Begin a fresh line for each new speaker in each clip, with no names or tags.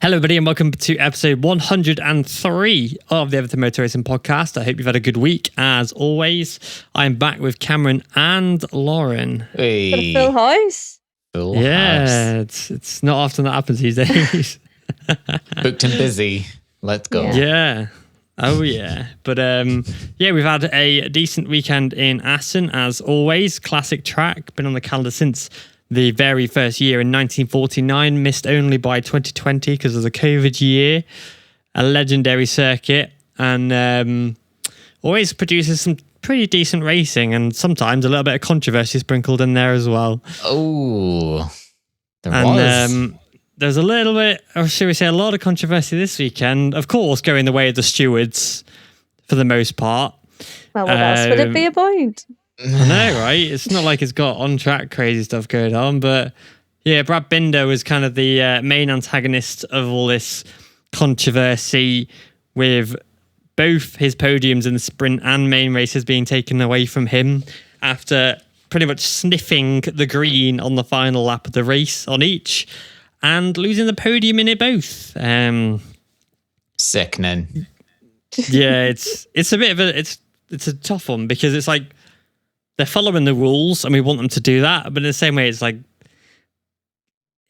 Hello, everybody, and welcome to episode 103 of the Everything Moto Racing podcast. I hope you've had a good week. As always, I'm back with Cameron and Lauren.
Hey.
Got a full house.
Full house.
It's not often that happens these days.
Booked and busy. Let's go.
Yeah. Oh, yeah. But we've had a decent weekend in Assen, as always. Classic track, been on the calendar since the very first year in 1949, missed only by 2020 because of the COVID year. A legendary circuit, and always produces some pretty decent racing, and sometimes a little bit of controversy sprinkled in there as well.
Oh, there was.
There's a little bit, or should we say a lot of controversy this weekend. Of course, going the way of the stewards for the most part.
Well, what else would it be about?
I know, right? It's not like it's got on-track crazy stuff going on, but yeah, Brad Binder was kind of the main antagonist of all this controversy, with both his podiums in the sprint and main races being taken away from him after pretty much sniffing the green on the final lap of the race on each and losing the podium in it both.
Sickening.
Yeah, it's a bit of it's a tough one, because it's like they're following the rules and we want them to do that, but in the same way, it's like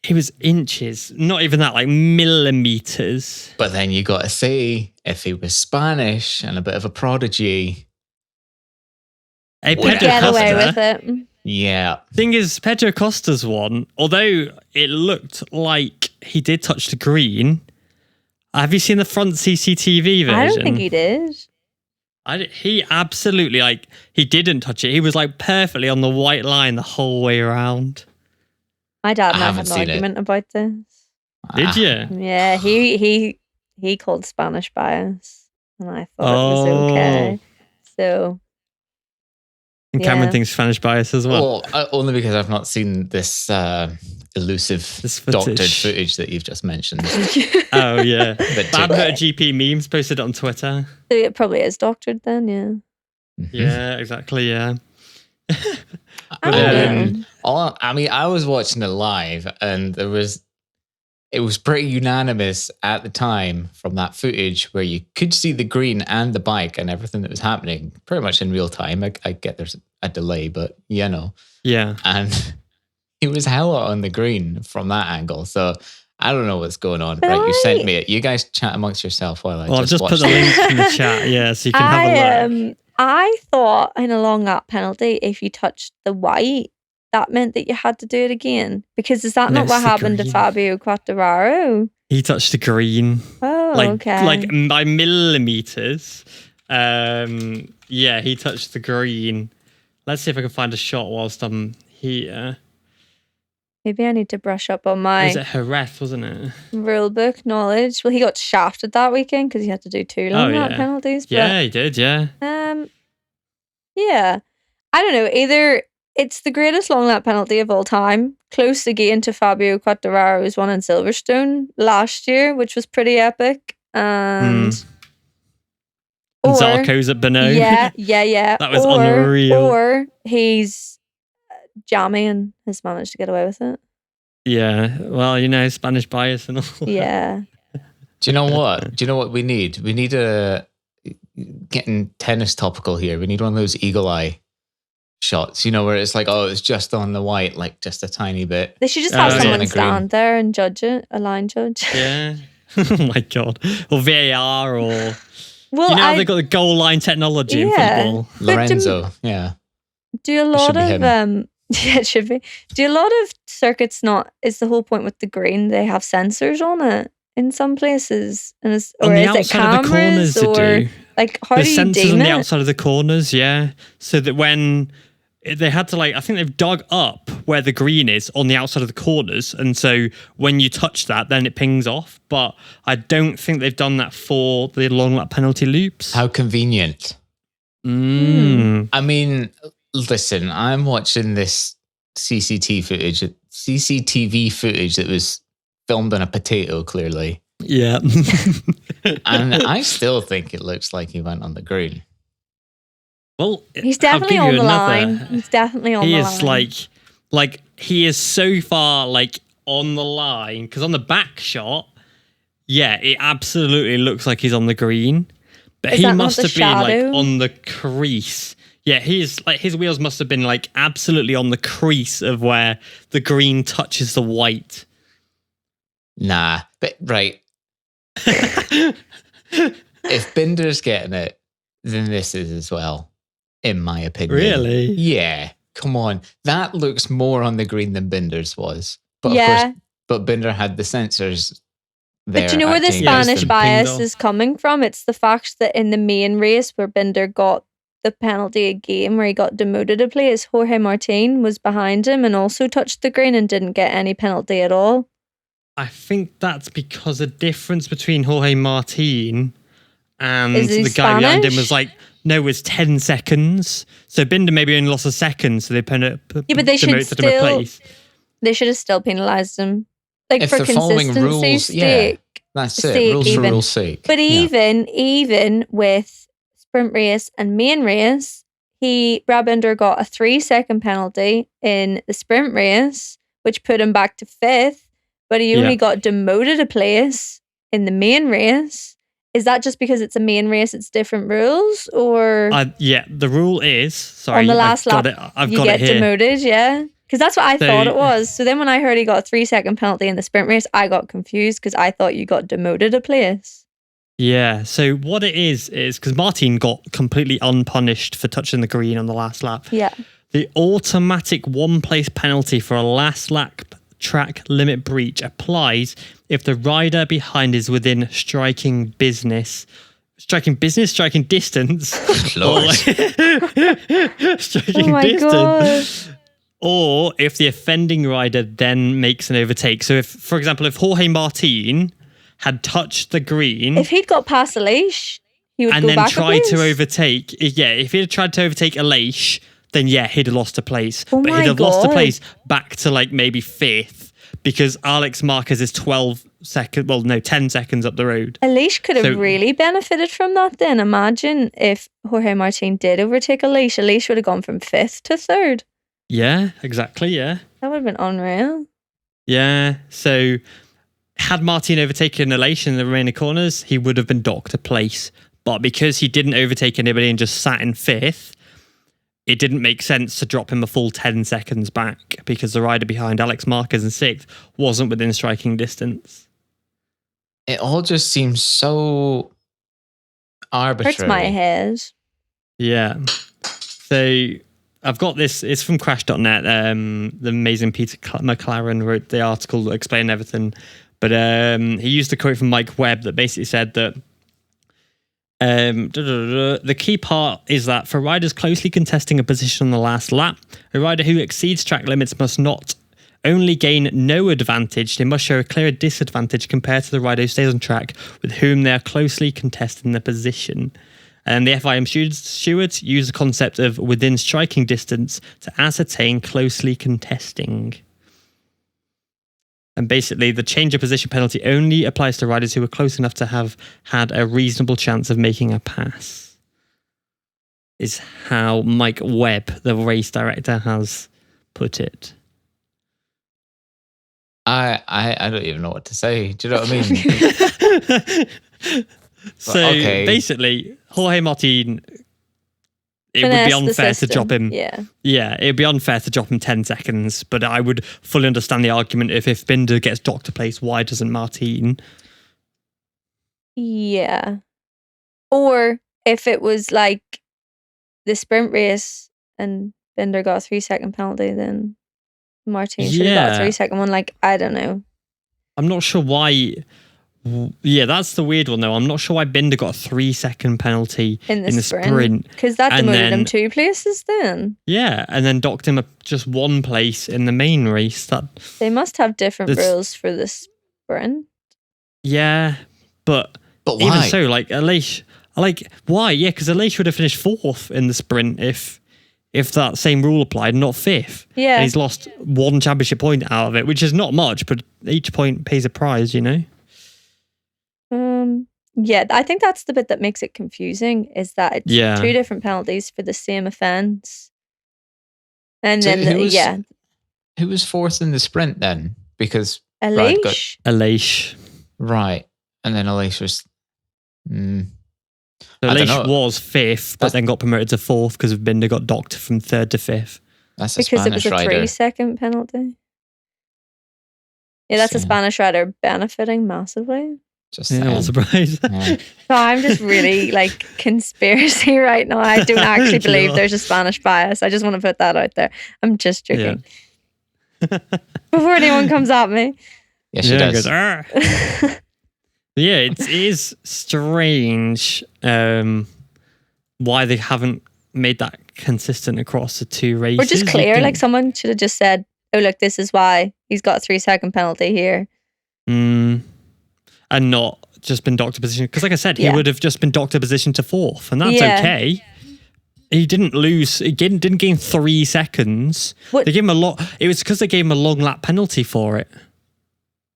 it was inches, not even that, like millimeters.
But then you got to say, if he was Spanish and a bit of a prodigy,
Hey,
Would get away with it.
Yeah.
Thing is, Pedro Acosta's one, although it looked like he did touch the green. Have you seen the front CCTV version?
I don't think he did.
He absolutely, he didn't touch it. He was perfectly on the white line the whole way around.
My dad and I had an argument about this.
Did you?
Yeah, he called Spanish bias, and I thought it was okay. So.
And Cameron thinks Spanish bias as well.
Well, only because I've not seen this elusive doctored footage that you've just mentioned.
Oh, yeah. Bad MotoGP memes posted on Twitter.
So it probably is doctored then, yeah.
Mm-hmm.
Yeah, exactly, yeah.
I was watching it live, and it was pretty unanimous at the time from that footage where you could see the green and the bike and everything that was happening pretty much in real time. I get there's a delay, but you know.
Yeah.
And he was hella on the green from that angle. So I don't know what's going on. Right, you sent me it. You guys chat amongst yourself while
I've just put the link in the chat, yeah, so you can have a look.
I thought in a long lap penalty, if you touched the white, that meant that you had to do it again. Because is that not what happened to Fabio Quartararo?
He touched the green.
Oh, okay.
Like by millimeters. Yeah, he touched the green. Let's see if I can find a shot whilst I'm here.
Maybe I need to brush up on my...
Was it Jerez, wasn't it?
Rule book knowledge. Well, he got shafted that weekend because he had to do 2 long lap penalties. But,
yeah, he did, yeah.
Yeah. I don't know. Either it's the greatest long lap penalty of all time, close again to Fabio Quartararo's one in Silverstone last year, which was pretty epic. And
Zarco's at Beno.
Yeah.
That was unreal.
Or he's jammy and has managed to get away with it.
Yeah. Well, Spanish bias and all.
Yeah.
Do you know what we need? We need getting tennis topical here. We need one of those eagle eye shots, where it's like, oh, it's just on the white, like just a tiny bit.
They should just have someone stand there and judge it, a line judge.
Yeah. Oh my God. Or VAR, or
how
they've got the goal line technology in football.
Lorenzo, yeah.
Do a lot of it should be. Do a lot of circuits is the whole point with the green, they have sensors on it in some places, and is it cameras, or like how do you deem it? There's sensors on the
outside of the corners, yeah, so that when they had to, I think they've dug up where the green is on the outside of the corners, and so when you touch that, then it pings off. But I don't think they've done that for the long lap penalty loops.
How convenient. I mean, listen, I'm watching this CCTV footage that was filmed on a potato, clearly.
Yeah.
And I still think it looks like he went on the green.
Well,
he's definitely on the line. He's definitely on the line.
He is like he is so far on the line, because on the back shot Yeah, it absolutely looks like he's on the green. But he must have been like on the crease. Yeah, his wheels must have been like absolutely on the crease of where the green touches the white.
Nah, but right. If Binder's getting it, then this is as well, in my opinion.
Really?
Yeah. Come on. That looks more on the green than Binder's was. But
yeah.
of course, but Binder had the sensors there.
But do you know where the Spanish bias is coming from? It's the fact that in the main race where Binder got the penalty again, where he got demoted a place, Jorge Martin was behind him and also touched the green and didn't get any penalty at all.
I think that's because the difference between Jorge Martin and the guy behind him was like, no, it was 10 seconds. So Binder maybe only lost a second, so they put
but they should still, they should have still penalised him. Like, if for consistency's sake.
That's it. Rules for rules' sake.
But even with sprint race and main race, Brad Binder got a 3-second penalty in the sprint race, which put him back to 5th, but he only got demoted a place in the main race. Is that just because it's a main race, it's different rules, or?
Yeah, the rule is, sorry,
on the last lap,
I've got it here.
Demoted, yeah? Because that's what I thought it was. So then when I heard he got a 3-second penalty in the sprint race, I got confused because I thought you got demoted a place.
Yeah, so what it is because Martin got completely unpunished for touching the green on the last lap.
Yeah.
The automatic 1-place penalty for a last lap track limit breach applies if the rider behind is within striking distance. Striking distance.
Gosh.
Or if the offending rider then makes an overtake. So if, for example, if Jorge Martin had touched the green,
if he'd got past Aleix, he would
and
go
then
back
tried to overtake. Yeah, if he had tried to overtake Aleix, then yeah, he'd have lost a place.
But
he'd have lost a place back to like maybe 5th because Alex Marquez is 10 seconds up the road.
Aleix could have really benefited from that then. Imagine if Jorge Martin did overtake Aleix. Aleix would have gone from 5th to 3rd.
Yeah, exactly, yeah.
That would have been unreal.
Yeah, so had Martin overtaken Aleix in the remaining corners, he would have been docked a place. But because he didn't overtake anybody and just sat in 5th, it didn't make sense to drop him a full 10 seconds back because the rider behind Alex Marquez in 6th wasn't within striking distance.
It all just seems so arbitrary.
Hurts my head.
Yeah. So I've got this. It's from Crash.net. The amazing Peter McLaren wrote the article explaining everything. But he used a quote from Mike Webb that basically said that the key part is that for riders closely contesting a position on the last lap, a rider who exceeds track limits must not only gain no advantage, they must show a clear disadvantage compared to the rider who stays on track with whom they are closely contesting the position. And the FIM stewards use the concept of within striking distance to ascertain closely contesting. And basically, the change of position penalty only applies to riders who are close enough to have had a reasonable chance of making a pass. Is how Mike Webb, the race director, has put it.
I don't even know what to say. Do you know what I mean?
So basically, Jorge Martin, it would be unfair to drop him. Yeah, it would be unfair to drop him 10 seconds, but I would fully understand the argument if Binder gets docked a place, why doesn't Martin?
Yeah. Or if it was like the sprint race and Binder got a 3-second penalty, then Martin should have got a 3-second one. Like, I don't know.
I'm not sure why. Yeah, that's the weird one though. I'm not sure why Binder got a 3-second penalty in the sprint.
Because that demoted him 2 places then.
Yeah, and then docked him just 1 place in the main race.
They must have different rules for the sprint.
Yeah, but
why?
Even so, like Aleix, why? Yeah, because Aleix would have finished 4th in the sprint if that same rule applied, not 5th.
Yeah.
And he's lost 1 championship point out of it, which is not much, but each point pays a prize, you know?
Yeah, I think that's the bit that makes it confusing, is that it's 2 different penalties for the same offence. And then,
who was 4th in the sprint then? Because
Aleix?
Aleix.
Right. And then Aleix was...
So Aleix was 5th, but then got promoted to 4th because Binder got docked from 3rd to 5th.
That's
because it was a 3-second penalty. Yeah, that's a Spanish rider benefiting massively.
Not surprised.
Yeah.
So I'm just really like conspiracy right now. I don't actually believe there's a Spanish bias. I just want to put that out there. I'm just joking. Yeah. Before anyone comes at me.
Yeah, she does.
Goes, yeah, it is strange why they haven't made that consistent across the 2 races.
Or just clear, like someone should have just said, oh, look, this is why he's got a 3-second penalty here.
And not just been docked to position. Because like I said, he would have just been docked to position to 4th. And that's okay. He didn't lose. He didn't gain 3 seconds. What? They gave him a lot. It was because they gave him a long lap penalty for it.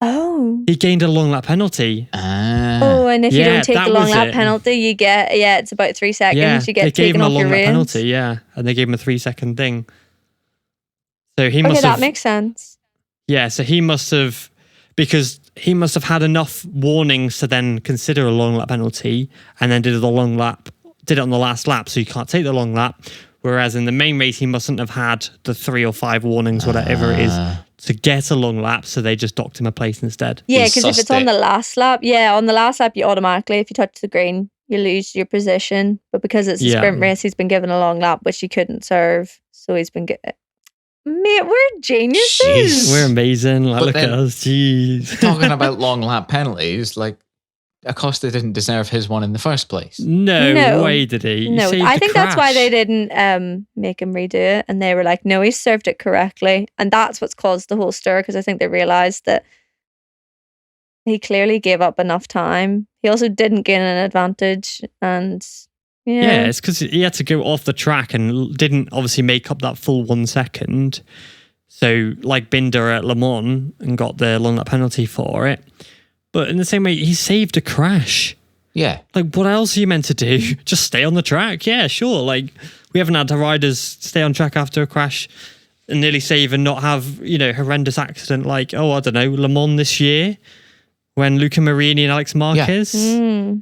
Oh.
He gained a long lap penalty.
Oh, and if you don't take the long lap penalty, you get, it's about 3 seconds. You get taken off your reins. They gave him a long lap penalty, and they gave him a 3-second thing. So he must have... that makes sense.
Yeah, so he must have... Because he must have had enough warnings to then consider a long lap penalty and then did it on the last lap, so you can't take the long lap. Whereas in the main race, he mustn't have had the 3 or 5 warnings, whatever it is, to get a long lap, so they just docked him a place instead.
Yeah, because if it's on the last lap, on the last lap, you automatically, if you touch the green, you lose your position. But because it's a sprint race, he's been given a long lap, which he couldn't serve. So he's been Mate, we're geniuses.
We're amazing. Look at us. Jeez.
Talking about long lap penalties, like Acosta didn't deserve his one in the first place.
No way did he.
No, I think that's why they didn't make him redo it. And they were like, no, he served it correctly. And that's what's caused the whole stir, because I think they realised that he clearly gave up enough time. He also didn't gain an advantage. And... Yeah,
it's because he had to go off the track and didn't obviously make up that full 1 second. So, like Binder at Le Mans and got the long lap penalty for it. But in the same way, he saved a crash.
Yeah.
Like, what else are you meant to do? Just stay on the track? Yeah, sure. Like, we haven't had riders stay on track after a crash and nearly save and not have, horrendous accident like, I don't know, Le Mans this year when Luca Marini and Alex Marquez. Yeah.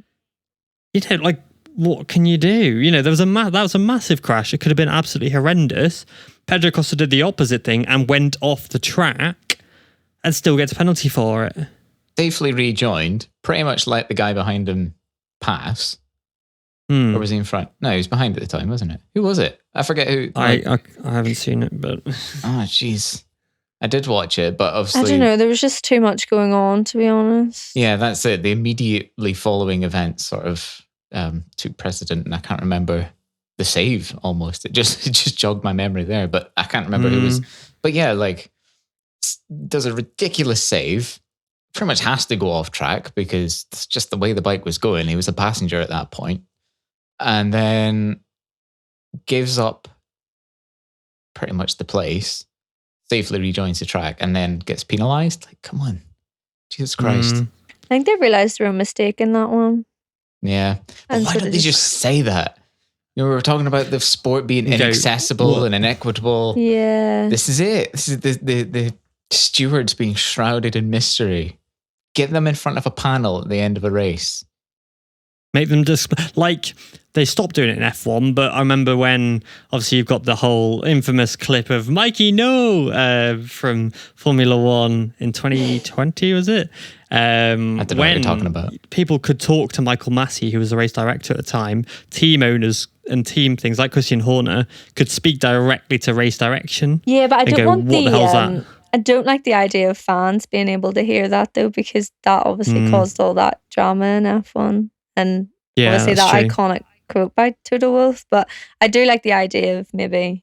What can you do? There was that was a massive crash. It could have been absolutely horrendous. Pedro Acosta did the opposite thing and went off the track and still gets a penalty for it.
Safely rejoined, pretty much let the guy behind him pass. Or was he in front? No, he was behind at the time, wasn't it? Who was it? I forget who.
I haven't seen it, but...
Oh, jeez. I did watch it, but obviously...
I don't know. There was just too much going on, to be honest.
Yeah, that's it. The immediately following event sort of... took precedent, and I can't remember the save almost. It just jogged my memory there, but I can't remember who was. But yeah, like does a ridiculous save, pretty much has to go off track because it's just the way the bike was going. He was a passenger at that point, and then gives up pretty much the place, safely rejoins the track, and then gets penalised. Like, come on, Jesus Christ!
I think they realised they were mistaken that one.
Yeah. But why don't they just say that? We were talking about the sport being inaccessible and inequitable.
Yeah.
This is it. This is the stewards being shrouded in mystery. Get them in front of a panel at the end of a race.
Make them just... they stopped doing it in F1, but I remember when, obviously, you've got the whole infamous clip of Mikey No from Formula One in 2020, was it?
I don't know what you're talking about.
People could talk to Michael Massey, who was the race director at the time. Team owners and team things like Christian Horner could speak directly to race direction.
Yeah, but I don't want
what the hell's that?
I don't like the idea of fans being able to hear that, though, because that obviously caused all that drama in F1. And obviously that iconic quote by Toto Wolff. But I do like the idea of maybe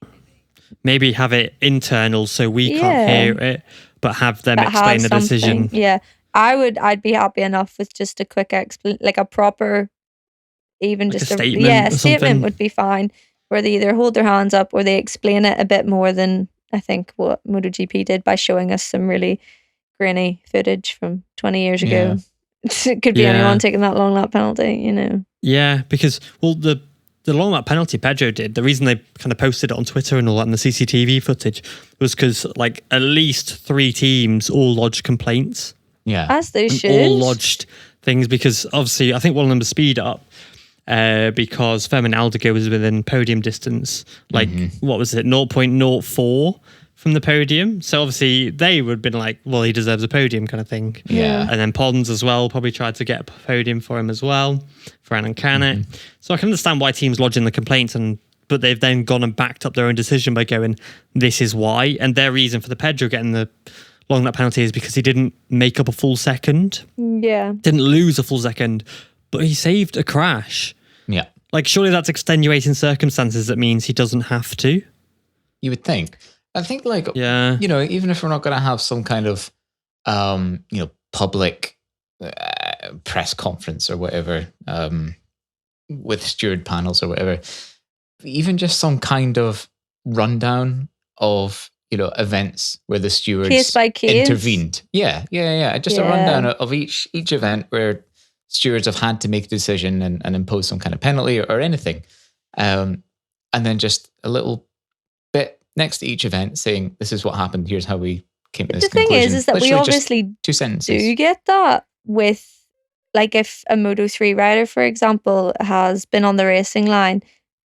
have it internal so we can't hear it, but have them explain the decision.
Yeah. I'd be happy enough with just a quick like a proper, even like just
a statement.
A statement would be fine, where they either hold their hands up or they explain it a bit more than I think what MotoGP did by showing us some really grainy footage from 20 years ago. It could be anyone taking that long lap penalty,
Yeah, because the long lap penalty Pedro did, the reason they kind of posted it on Twitter and all that, and the CCTV footage, was because at least 3 teams all lodged complaints.
Yeah.
As they should.
All lodged things because obviously I think one of them was speed up because Fermin Aldiger was within podium distance, like what was it, 0.04 from the podium. So obviously they would have been like, well, he deserves a podium kind of thing.
Yeah.
And then Pons as well probably tried to get a podium for him as well, for Alan Canet. So I can understand why teams lodging the complaints, but they've then gone and backed up their own decision by going, this is why. And their reason for the Pedro getting the long lap penalty is because he didn't make up a full second.
Yeah.
Didn't lose a full second, but he saved a crash.
Yeah.
Like, surely that's extenuating circumstances that means he doesn't have to.
You would think. I think, like,
Yeah.
you know, even if we're not going to have some kind of, public press conference or whatever, with steward panels or whatever, even just some kind of rundown of, events where the stewards
case by case
intervened. Yeah. Just a rundown of each event where stewards have had to make a decision and impose some kind of penalty or anything. And then just a little bit next to each event saying, this is what happened, here's how we came to this conclusion.
The thing is that
Literally
we obviously
2 sentences.
do get that with, like, if a Moto3 rider, for example, has been on the racing line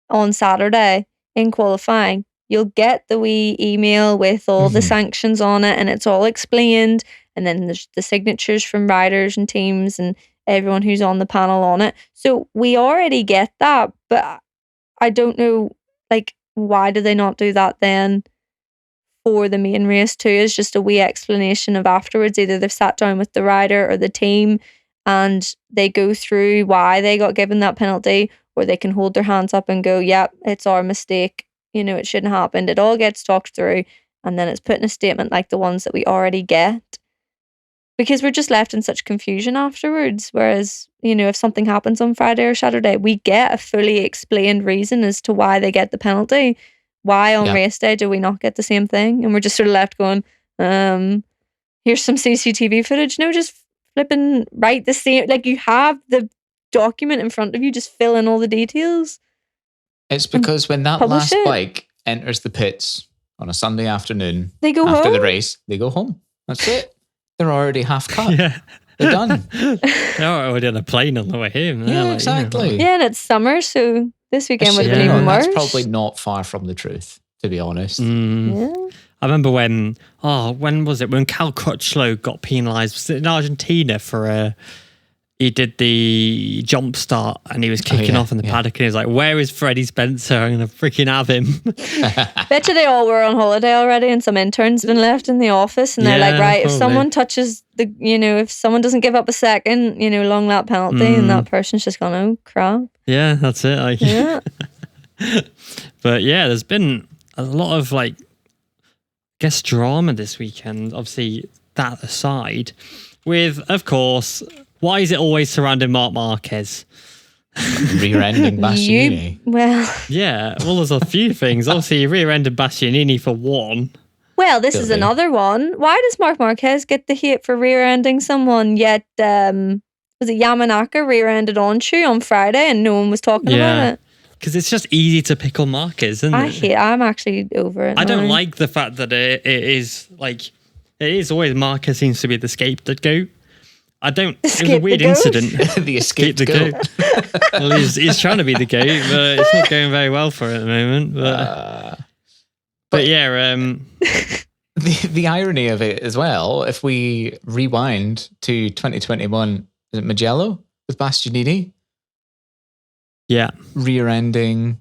on Saturday in qualifying, you'll get the wee email with all the sanctions on it, and it's all explained. And then there's the signatures from riders and teams and everyone who's on the panel on it. So we already get that, but I don't know, like, why do they not do that then for the main race too? Is just a wee explanation of afterwards. Either they've sat down with the rider or the team and they go through why they got given that penalty, or they can hold their hands up and go, yep, it's our mistake. It shouldn't have happened. It all gets talked through, and then it's put in a statement like the ones that we already get. Because we're just left in such confusion afterwards. Whereas, if something happens on Friday or Saturday, we get a fully explained reason as to why they get the penalty. Why on race day do we not get the same thing? And we're just sort of left going, here's some CCTV footage. No, just flipping write the same. Like, you have the document in front of you, just fill in all the details.
It's because when that last
it.
bike enters the pits on a Sunday afternoon,
they go
after
home.
the race, they go home. That's it. They're already half cut.
Yeah.
They're done.
They're already on a plane on the way home.
Yeah, exactly.
Yeah, and it's summer, so this weekend would have been
Yeah.
even worse.
That's probably not far from the truth, to be honest.
Yeah.
I remember when was it? When Cal Crutchlow got penalised. Was it in Argentina for he did the jump start and he was kicking off in the paddock and he was like, where is Freddie Spencer? I'm going to freaking have him.
Bet you they all were on holiday already and some interns been left in the office and they're like, right,
probably.
if someone touches if someone doesn't give up a second, long lap penalty and that person's just gone, oh crap.
Yeah, that's it.
Yeah.
But yeah, there's been a lot of drama this weekend. Obviously, that aside, with, of course, why is it always surrounding Marc Marquez?
Rear-ending Bastianini.
Yeah, well, there's a few things. Obviously, he rear-ended Bastianini for one.
Well, this is another one. Why does Marc Marquez get the hate for rear-ending someone, yet was it Yamanaka rear-ended Onshu on Friday and no one was talking about it?
Because it's just easy to pick on Marquez, isn't it?
I'm actually over it.
I don't like the fact that it is always Marquez seems to be the scapegoat. It was a weird incident.
The escape the goat.
Well, he's trying to be the goat, but it's not going very well for it at the moment. But yeah.
The irony of it as well, if we rewind to 2021, is it Mugello with Bastianini?
Yeah.
Rear-ending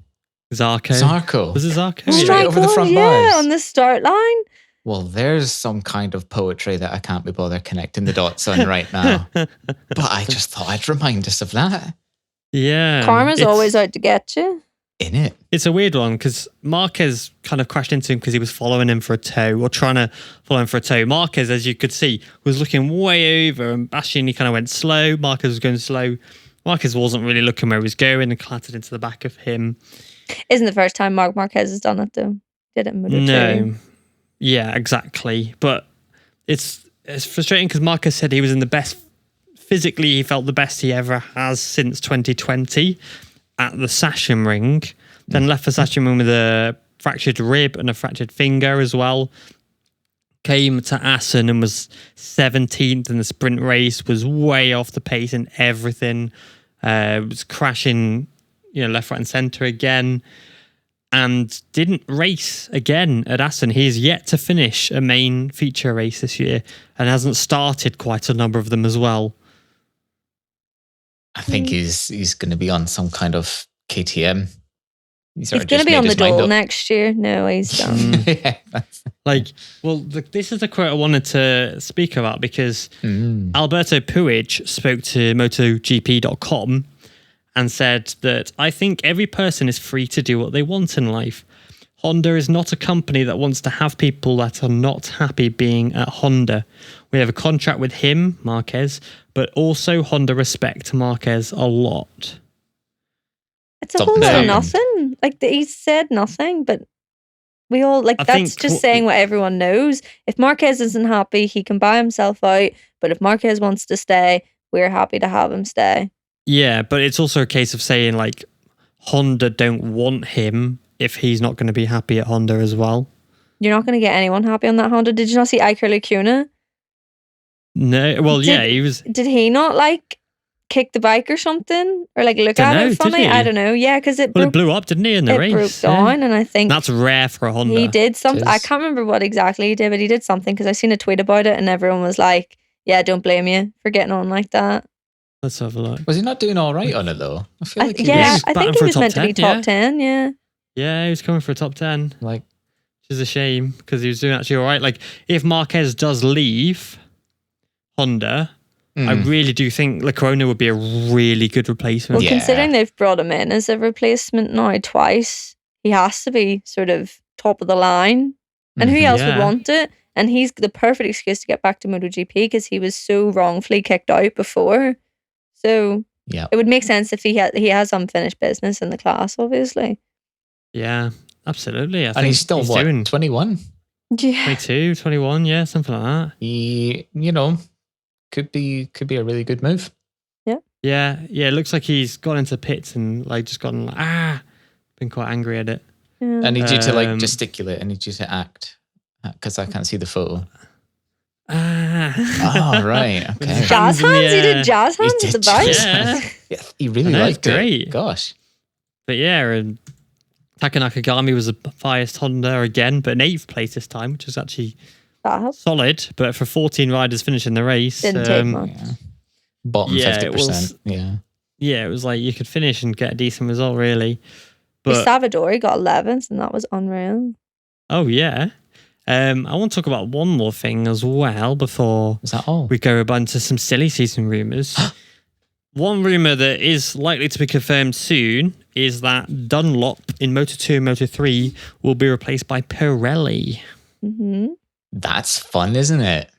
Zarco.
Was it Zarco?
Straight over the front bars.
On the start line.
Well, there's some kind of poetry that I can't be bothered connecting the dots on right now. But I just thought I'd remind us of that.
Yeah.
Karma's always out to get you.
In it.
It's a weird one because Marquez kind of crashed into him because he was following him for a tow or trying to follow him for a tow. Marquez, as you could see, was looking way over and Bastianini kind of went slow. Marquez was going slow. Marquez wasn't really looking where he was going and clattered into the back of him.
Isn't the first time Marc Marquez has done it though. Did it in Moto2.
No. Yeah, exactly. But it's frustrating because Marquez said he was in the best, physically he felt the best he ever has since 2020 at the Sachsen ring. Then left the Sachsen ring with a fractured rib and a fractured finger as well. came to Assen and was 17th in the sprint race, was way off the pace in everything, was crashing, left, right and centre again, and didn't race again at Assen. He is yet to finish a main feature race this year and hasn't started quite a number of them as well.
I think he's going to be on some kind of KTM.
He's going to be on the dole next year. No, he's done.
This is a quote I wanted to speak about because Alberto Puig spoke to MotoGP.com and said that I think every person is free to do what they want in life. Honda is not a company that wants to have people that are not happy being at Honda. We have a contract with him, Marquez, but also Honda respect Marquez a lot.
It's a whole lot of nothing. He said nothing, but we all that's just saying what everyone knows. If Marquez isn't happy, he can buy himself out. But if Marquez wants to stay, we're happy to have him stay.
Yeah, but it's also a case of saying Honda don't want him if he's not going to be happy at Honda as well.
You're not going to get anyone happy on that Honda. Did you not see Iker Lecuona?
No. Well, he was.
Did he not kick the bike or something, or look at it funny? I don't know. Yeah, because it
blew up, didn't he, in the race?
It broke down, and I think
that's rare for a Honda.
He did something. I can't remember what exactly he did, but he did something because I seen a tweet about it, and everyone was like, "Yeah, don't blame you for getting on like that."
Let's have a look.
Was he not doing all right on it though? I feel like
I think he was meant to be top 10. Yeah.
Yeah, he was coming for a top 10. Which is a shame because he was doing actually all right. If Marquez does leave Honda, I really do think Lecuona would be a really good replacement.
Well, considering they've brought him in as a replacement now twice, he has to be sort of top of the line. And who else would want it? And he's the perfect excuse to get back to MotoGP because he was so wrongfully kicked out before. So it would make sense if he has unfinished business in the class, obviously.
Yeah, absolutely.
And he's still, doing 21?
Yeah.
22, 21, something like that.
He, could be a really good move.
Yeah.
Yeah, it looks like he's gone into pits and just gotten been quite angry at it.
Yeah.
I need you to gesticulate. I need you to act because I can't see the photo. Oh, right. Okay.
Jazz hands? He did jazz hands at the bike?
Yeah, he really liked
great.
It. Gosh.
But and Taka Nakagami was a biased Honda again, but in 8th place this time, which was actually solid. But for 14 riders finishing the race,
didn't take much.
Bottom 50%.
Yeah, it was you could finish and get a decent result, really. But
Savadori got 11th, and that was unreal.
Oh, yeah. I want to talk about one more thing as well before we go into some silly season rumours. One rumour that is likely to be confirmed soon is that Dunlop in Moto2 and Moto3 will be replaced by Pirelli.
Mm-hmm.
That's fun, isn't it?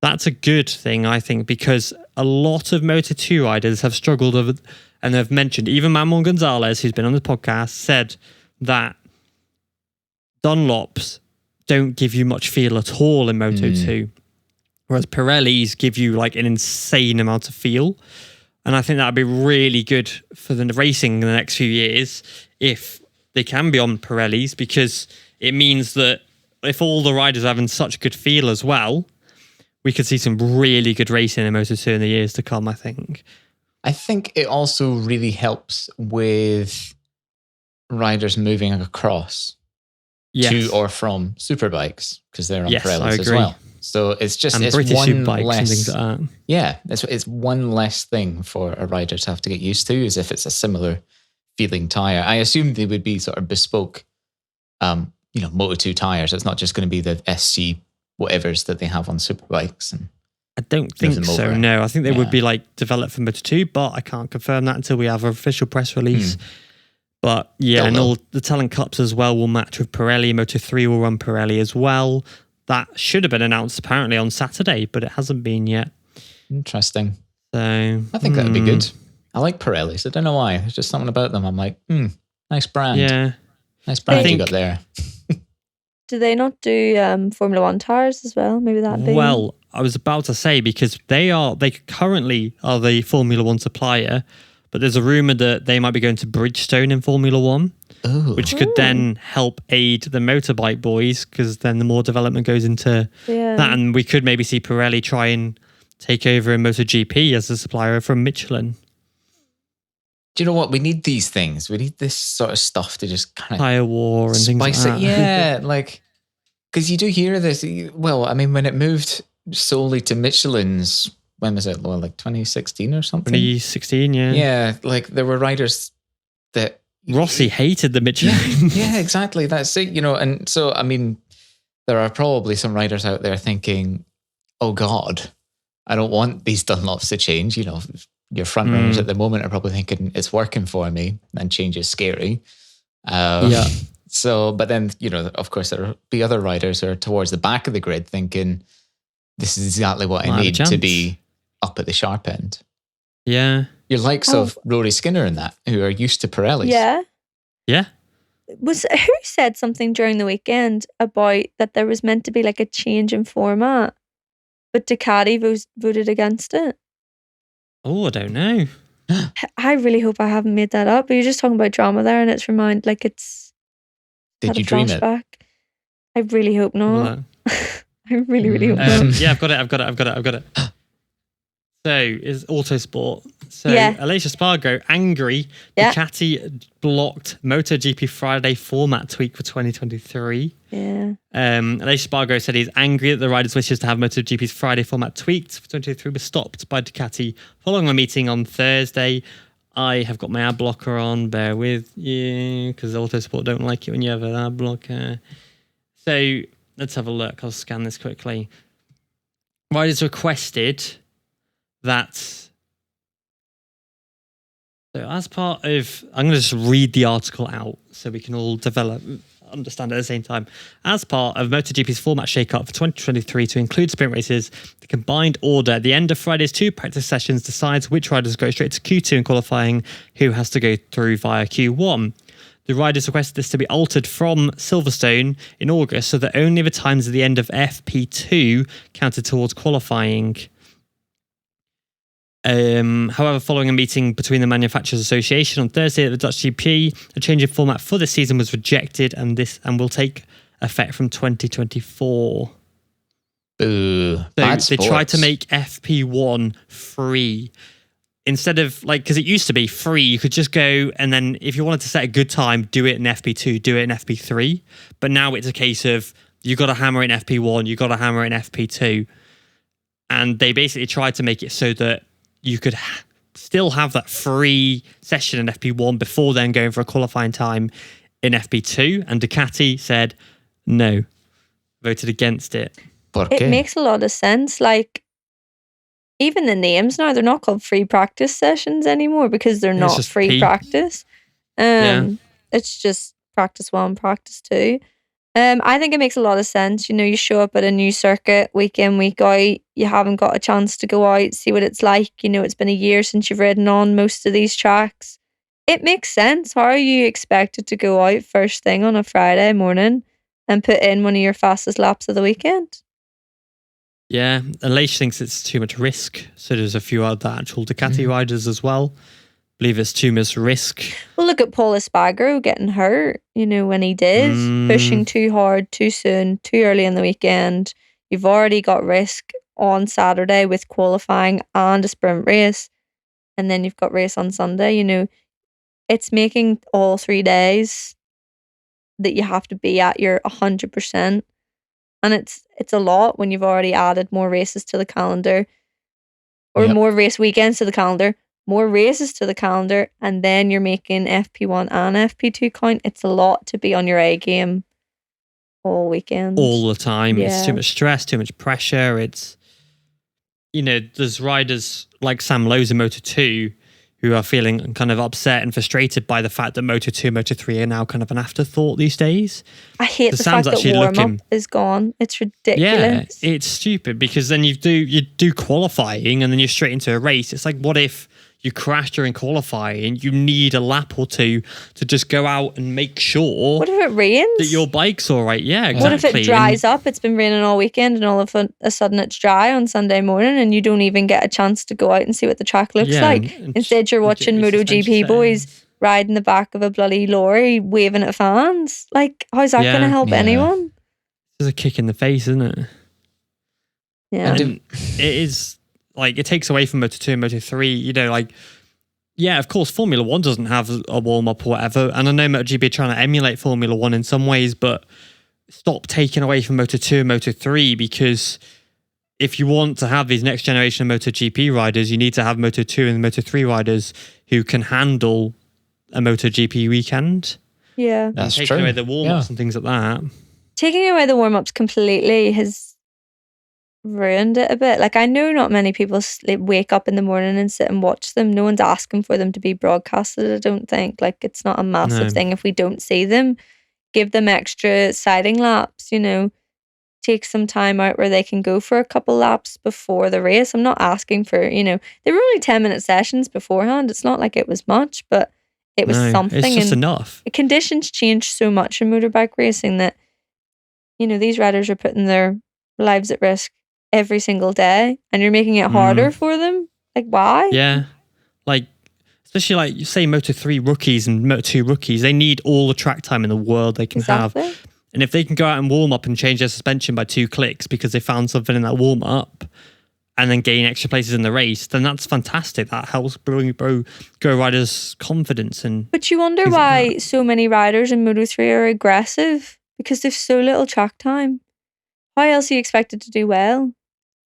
That's a good thing, I think, because a lot of Moto2 riders have struggled with, and have mentioned, even Manuel Gonzalez, who's been on the podcast, said that Dunlops don't give you much feel at all in Moto2, whereas Pirellis give you an insane amount of feel. And I think that'd be really good for the racing in the next few years if they can be on Pirellis, because it means that if all the riders are having such good feel as well, we could see some really good racing in Moto2 in the years to come, I think.
I think it also really helps with riders moving across to or from superbikes because they're on Pirellis as well. So it's just it's
British
one
bikes
less.
And things like that.
Yeah, it's one less thing for a rider to have to get used to, as if it's a similar feeling tire. I assume they would be sort of bespoke, Moto2 tires. It's not just going to be the SC whatevers that they have on superbikes. And
I don't think so. No, I think they would be developed for Moto2, but I can't confirm that until we have an official press release. But and all the Talent Cups as well will match with Pirelli. Moto3 will run Pirelli as well. That should have been announced apparently on Saturday, but it hasn't been yet.
Interesting.
So
I think that would be good. I like Pirellis. I don't know why. There's just something about them. I'm like, nice brand.
Yeah.
Nice brand you got there.
Do they not do Formula One tires as well? Maybe that'd be...
Well, I was about to say, because they currently are the Formula One supplier, but there's a rumour that they might be going to Bridgestone in Formula One. which could then help aid the motorbike boys, because then the more development goes into that, and we could maybe see Pirelli try and take over in MotoGP as a supplier from Michelin.
Do you know what? We need these things. We need this sort of stuff to just kind of
tire war and things like that.
Yeah, like, because you do hear this. Well, I mean, when it moved solely to Michelin's, when was it? Well, like 2016 or something?
2016, yeah.
Yeah, like there were riders that...
Rossi hated the Michelin.
Yeah, exactly. That's it, you know. And so, I mean, there are probably some riders out there thinking, oh God, I don't want these Dunlops to change. You know, your front runners at the moment are probably thinking it's working for me and change is scary. So, but then, you know, of course, there'll be other riders who are towards the back of the grid thinking, this is exactly what I need to be up at the sharp end.
Yeah.
Your likes of Rory Skinner and that, who are used to Pirellis.
Yeah.
Yeah.
Who said something during the weekend about that there was meant to be like a change in format, but Ducati voted against it?
Oh, I don't know.
I really hope I haven't made that up. But you're just talking about drama there, and it's it's.
Did you dream it?
I really hope not. I really, really hope not.
Yeah, I've got it. So is Autosport. So Alicia Spargo angry. Ducati blocked MotoGP Friday format tweak for 2023.
Yeah.
Alicia Spargo said he's angry that the riders' wishes to have MotoGP's Friday format tweaked for 2023 was stopped by Ducati following a meeting on Thursday. I have got my ad blocker on. Bear with you, because Autosport don't like it when you have an ad blocker. So let's have a look. I'll scan this quickly. Riders requested that. So as part of, I'm going to just read the article out so we can all understand at the same time. As part of MotoGP's format shake-up for 2023 to include sprint races, the combined order at the end of Friday's 2 practice sessions decides which riders go straight to Q2 in qualifying, who has to go through via Q1. The riders requested this to be altered from Silverstone in August so that only the times at the end of FP2 counted towards qualifying. However, following a meeting between the Manufacturers Association on Thursday at the Dutch GP, a change in format for this season was rejected, and will take effect from 2024.
So
they tried to make FP1 free instead of because it used to be free. You could just go, and then if you wanted to set a good time, do it in FP2, do it in FP3. But now it's a case of you got to hammer in FP1, you got to hammer in FP2, and they basically tried to make it so that you could still have that free session in FP1 before then going for a qualifying time in FP2. And Ducati said no, voted against it.
It makes a lot of sense. Like, even the names now, they're not called free practice sessions anymore because they're not free practice. It's just practice 1, practice 2. I think it makes a lot of sense. You know, you show up at a new circuit week in, week out. You haven't got a chance to go out, see what it's like. You know, it's been a year since you've ridden on most of these tracks. It makes sense. How are you expected to go out first thing on a Friday morning and put in one of your fastest laps of the weekend?
Yeah, and Leish thinks it's too much risk. So there's a few other actual Ducati riders as well. Believe it's too much risk.
Well, look at Paul Espargaro getting hurt, you know, when he did, pushing too hard, too soon, too early in the weekend. You've already got risk on Saturday with qualifying and a sprint race, and then you've got race on Sunday. You know, it's making all 3 days that you have to be at your 100%, and it's a lot when you've already added more races to the calendar, or more race weekends to the calendar, more races to the calendar, and then you're making FP1 and FP2 count. It's a lot to be on your A game all weekend.
All the time. Yeah. It's too much stress, too much pressure. It's, you know, there's riders like Sam Lowe's in Moto2 who are feeling kind of upset and frustrated by the fact that Moto2, Moto3 are now kind of an afterthought these days.
I hate the fact that warm-up is gone. It's ridiculous.
Yeah, it's stupid because then you do qualifying and then you're straight into a race. It's like, what if you crash during qualifying? You need a lap or two to just go out and make sure.
What if it rains?
That your bike's all right. Yeah, exactly.
What if it dries up? It's been raining all weekend and all of a sudden it's dry on Sunday morning and you don't even get a chance to go out and see what the track looks like. Instead, you're watching MotoGP boys riding the back of a bloody lorry waving at fans. Like, how's that going to help anyone?
It's a kick in the face, isn't it?
Yeah.
And it is, like, it takes away from Moto 2 and Moto 3, you know, like, yeah, of course, Formula 1 doesn't have a warm-up or whatever, and I know MotoGP are trying to emulate Formula 1 in some ways, but stop taking away from Moto 2 and Moto 3, because if you want to have these next generation of MotoGP riders, you need to have Moto 2 and Moto 3 riders who can handle a MotoGP weekend.
Yeah.
That's
taking
true.
away the warm-ups and things like that.
Taking away the warm-ups completely has ruined it a bit. Like, I know not many people wake up in the morning and sit and watch them. No one's asking for them to be broadcasted, I don't think. Like, it's not a massive thing if we don't see them. Give them extra siding laps, you know. Take some time out where they can go for a couple laps before the race. I'm not asking for, you know, they were only 10-minute sessions beforehand. It's not like it was much, but it was something.
It's just enough.
Conditions change so much in motorbike racing that, you know, these riders are putting their lives at risk every single day, and you're making it harder for them. Like, why?
Yeah. Like, especially like, you say Moto 3 rookies and Moto 2 rookies, they need all the track time in the world they can have. And if they can go out and warm up and change their suspension by 2 clicks because they found something in that warm up and then gain extra places in the race, then that's fantastic. That helps go riders' confidence.
But you wonder why so many riders in Moto 3 are aggressive, because they've so little track time. How else are you expected to do well?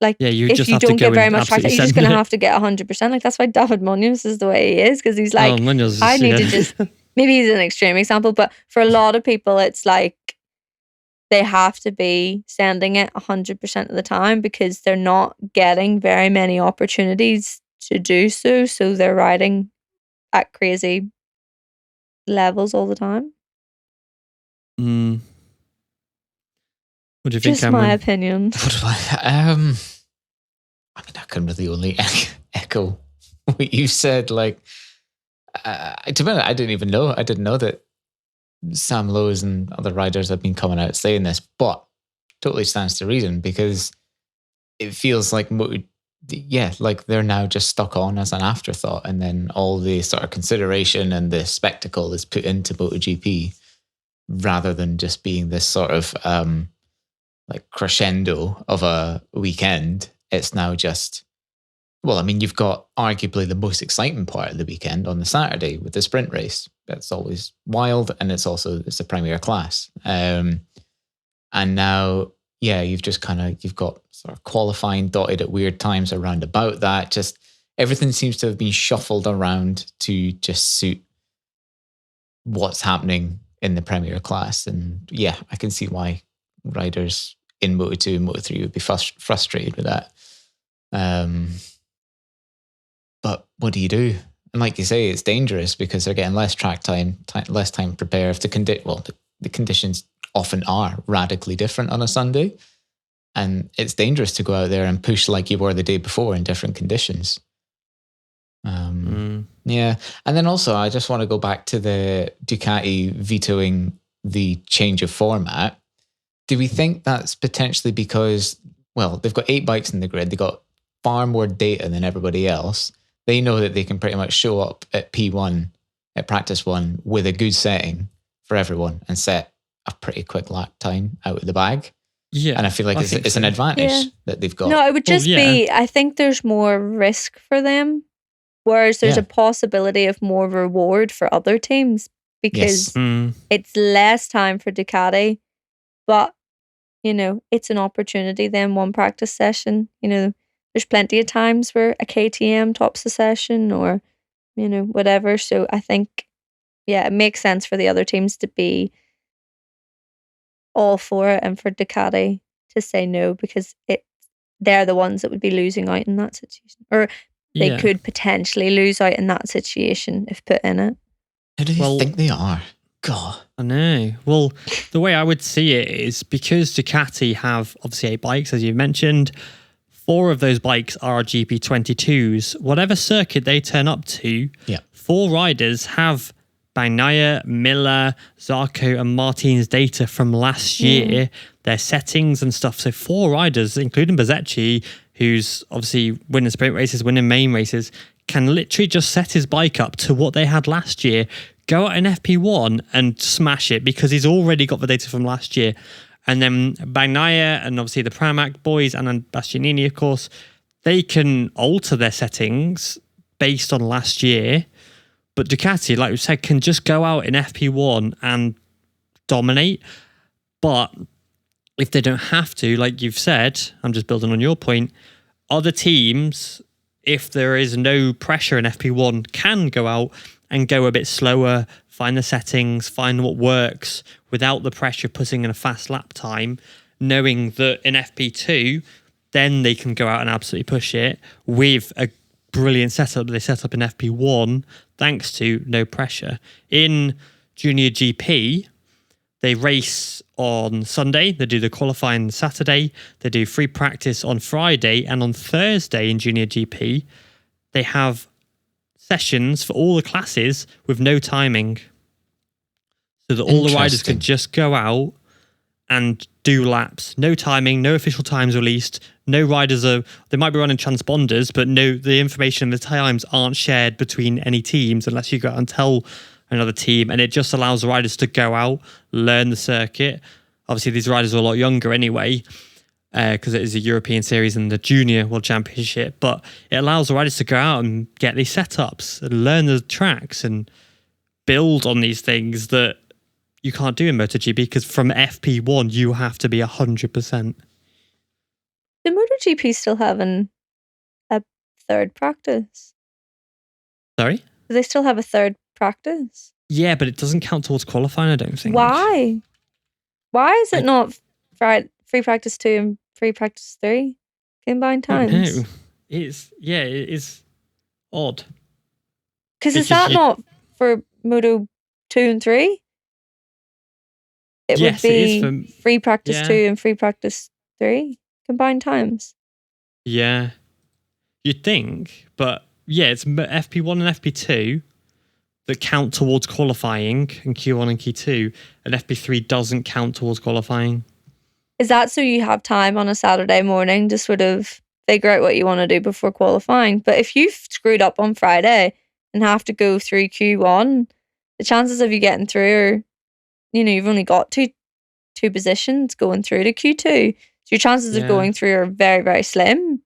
Like, if you don't get very much track time, you're just going to have to get 100%. Like, that's why David Munoz is the way he is, because he's like, I need to just, maybe he's an extreme example, but for a lot of people, it's like they have to be sending it 100% of the time because they're not getting very many opportunities to do so. So they're riding at crazy levels all the time.
What do you think,
Just my opinion.
I mean, I can really only echo what you said. Like, to be honest, I didn't know that Sam Lowes and other riders have been coming out saying this, but totally stands to reason, because it feels like, like they're now just stuck on as an afterthought, and then all the sort of consideration and the spectacle is put into MotoGP rather than just being this sort of like crescendo of a weekend. It's now just, well, I mean, you've got arguably the most exciting part of the weekend on the Saturday with the sprint race. That's always wild, and it's a premier class. And now, you've got sort of qualifying dotted at weird times around about that. Just everything seems to have been shuffled around to just suit what's happening in the premier class. And I can see why riders in Moto 2 and Moto 3 would be frustrated with that. But what do you do? And like you say, it's dangerous because they're getting less track time, less time to prepare. If the conditions often are radically different on a Sunday, and it's dangerous to go out there and push like you were the day before in different conditions. Yeah, and then also I just want to go back to the Ducati vetoing the change of format. Do we think that's potentially because, well, they've got 8 bikes in the grid, they got far more data than everybody else. They know that they can pretty much show up at P1, at practice 1, with a good setting for everyone and set a pretty quick lap time out of the bag. Yeah. And I feel like it's an advantage that they've got.
No, it would just be, I think there's more risk for them, whereas there's a possibility of more reward for other teams, because it's less time for Ducati, but, you know, it's an opportunity then, one practice session, you know. There's plenty of times where a KTM tops the session or, you know, whatever. So I think, it makes sense for the other teams to be all for it and for Ducati to say no, because they're the ones that would be losing out in that situation. Or they could potentially lose out in that situation if put in it.
How do you think they are? God.
I know. Well, the way I would see it is because Ducati have obviously 8 bikes, as you mentioned. 4 of those bikes are GP22s. Whatever circuit they turn up to, 4 riders have Bagnaia, Miller, Zarco and Martin's data from last year, their settings and stuff. So 4 riders, including Bezzecchi, who's obviously winning sprint races, winning main races, can literally just set his bike up to what they had last year, go out in FP1 and smash it because he's already got the data from last year. And then Bagnaia and obviously the Pramac boys and then Bastianini, of course, they can alter their settings based on last year. But Ducati, like we said, can just go out in FP1 and dominate. But if they don't have to, like you've said, I'm just building on your point, other teams, if there is no pressure in FP1, can go out and go a bit slower, find the settings, find what works without the pressure putting in a fast lap time, knowing that in FP2, then they can go out and absolutely push it with a brilliant setup they set up in FP1 thanks to no pressure. In Junior GP, they race on Sunday, they do the qualifying Saturday, they do free practice on Friday, and on Thursday in Junior GP, they have sessions for all the classes with no timing. So that all the riders can just go out and do laps. No timing, no official times released. No riders they might be running transponders, but no, the information and the times aren't shared between any teams unless you go out and tell another team. And it just allows the riders to go out, learn the circuit. Obviously, these riders are a lot younger anyway, because it is a European series and the Junior World Championship. But it allows the riders to go out and get these setups and learn the tracks and build on these things that you can't do in MotoGP, because from FP1 you have to be 100%.
Do MotoGP still having a third practice?
Sorry?
Do they still have a third practice?
Yeah, but it doesn't count towards qualifying, I don't think.
Why? Why is it not free practice 2 and free practice 3 combined times?
No, it is odd.
Because is that not for Moto 2 and 3? It would be
it is for
free practice 2 and free practice 3 combined times.
Yeah. You'd think, but yeah, it's FP1 and FP2 that count towards qualifying, and Q1 and Q2, and FP3 doesn't count towards qualifying.
Is that so you have time on a Saturday morning to sort of figure out what you want to do before qualifying? But if you've screwed up on Friday and have to go through Q1, the chances of you getting through are, you've only got two positions going through to Q2. So your chances of going through are very, very slim.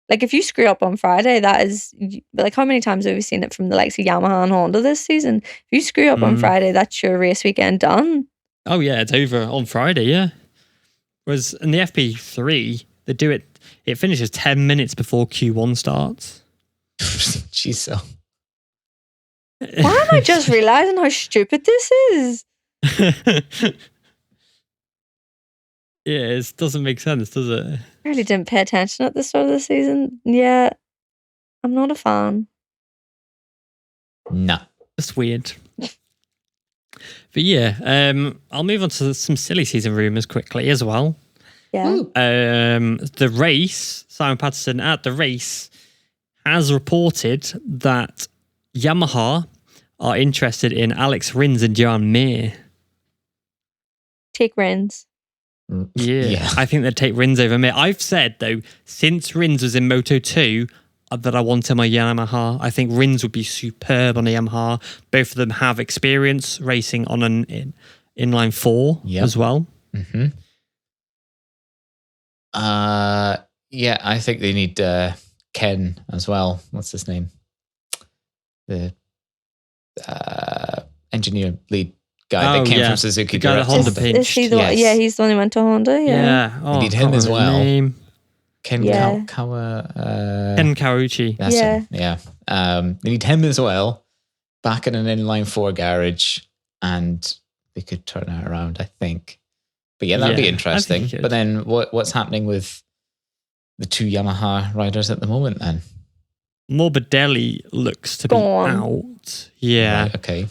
Like if you screw up on Friday, that is, like, how many times have we seen it from the likes of Yamaha and Honda this season? If you screw up on Friday, that's your race weekend done.
Oh yeah, it's over on Friday, yeah. Whereas in the FP3, they do it finishes 10 minutes before Q1 starts.
Jeez, so.
Why am I just realising how stupid this is?
Yeah, it doesn't make sense, does it?
I really didn't pay attention at the start of the season. Yeah, I'm not a fan.
No.
That's weird. But yeah, I'll move on to some silly season rumours quickly as well.
Yeah.
The race, Simon Patterson at the race has reported that Yamaha are interested in Alex Rins and Johan Mir.
Take Rins.
Yeah, I think they'd take Rins over Mir. I've said, though, since Rins was in Moto 2, that I want him on Yamaha. I think Rins would be superb on a Yamaha. Both of them have experience racing on an inline 4 as well.
Mm-hmm. Yeah, I think they need Ken as well. What's his name? The engineer lead guy that came from Suzuki.
The guy that Honda pinched.
Yeah, he's the one who went to Honda. Yeah.
Oh,
they need him as well.
Name.
Ken
Ken Kawauchi.
Yeah. They need him as well. Back in an inline 4 garage, and they could turn it around, I think. But yeah, that'd be interesting. But then what's happening with the 2 Yamaha riders at the moment then?
Morbidelli looks to be out. Yeah.
Right, okay.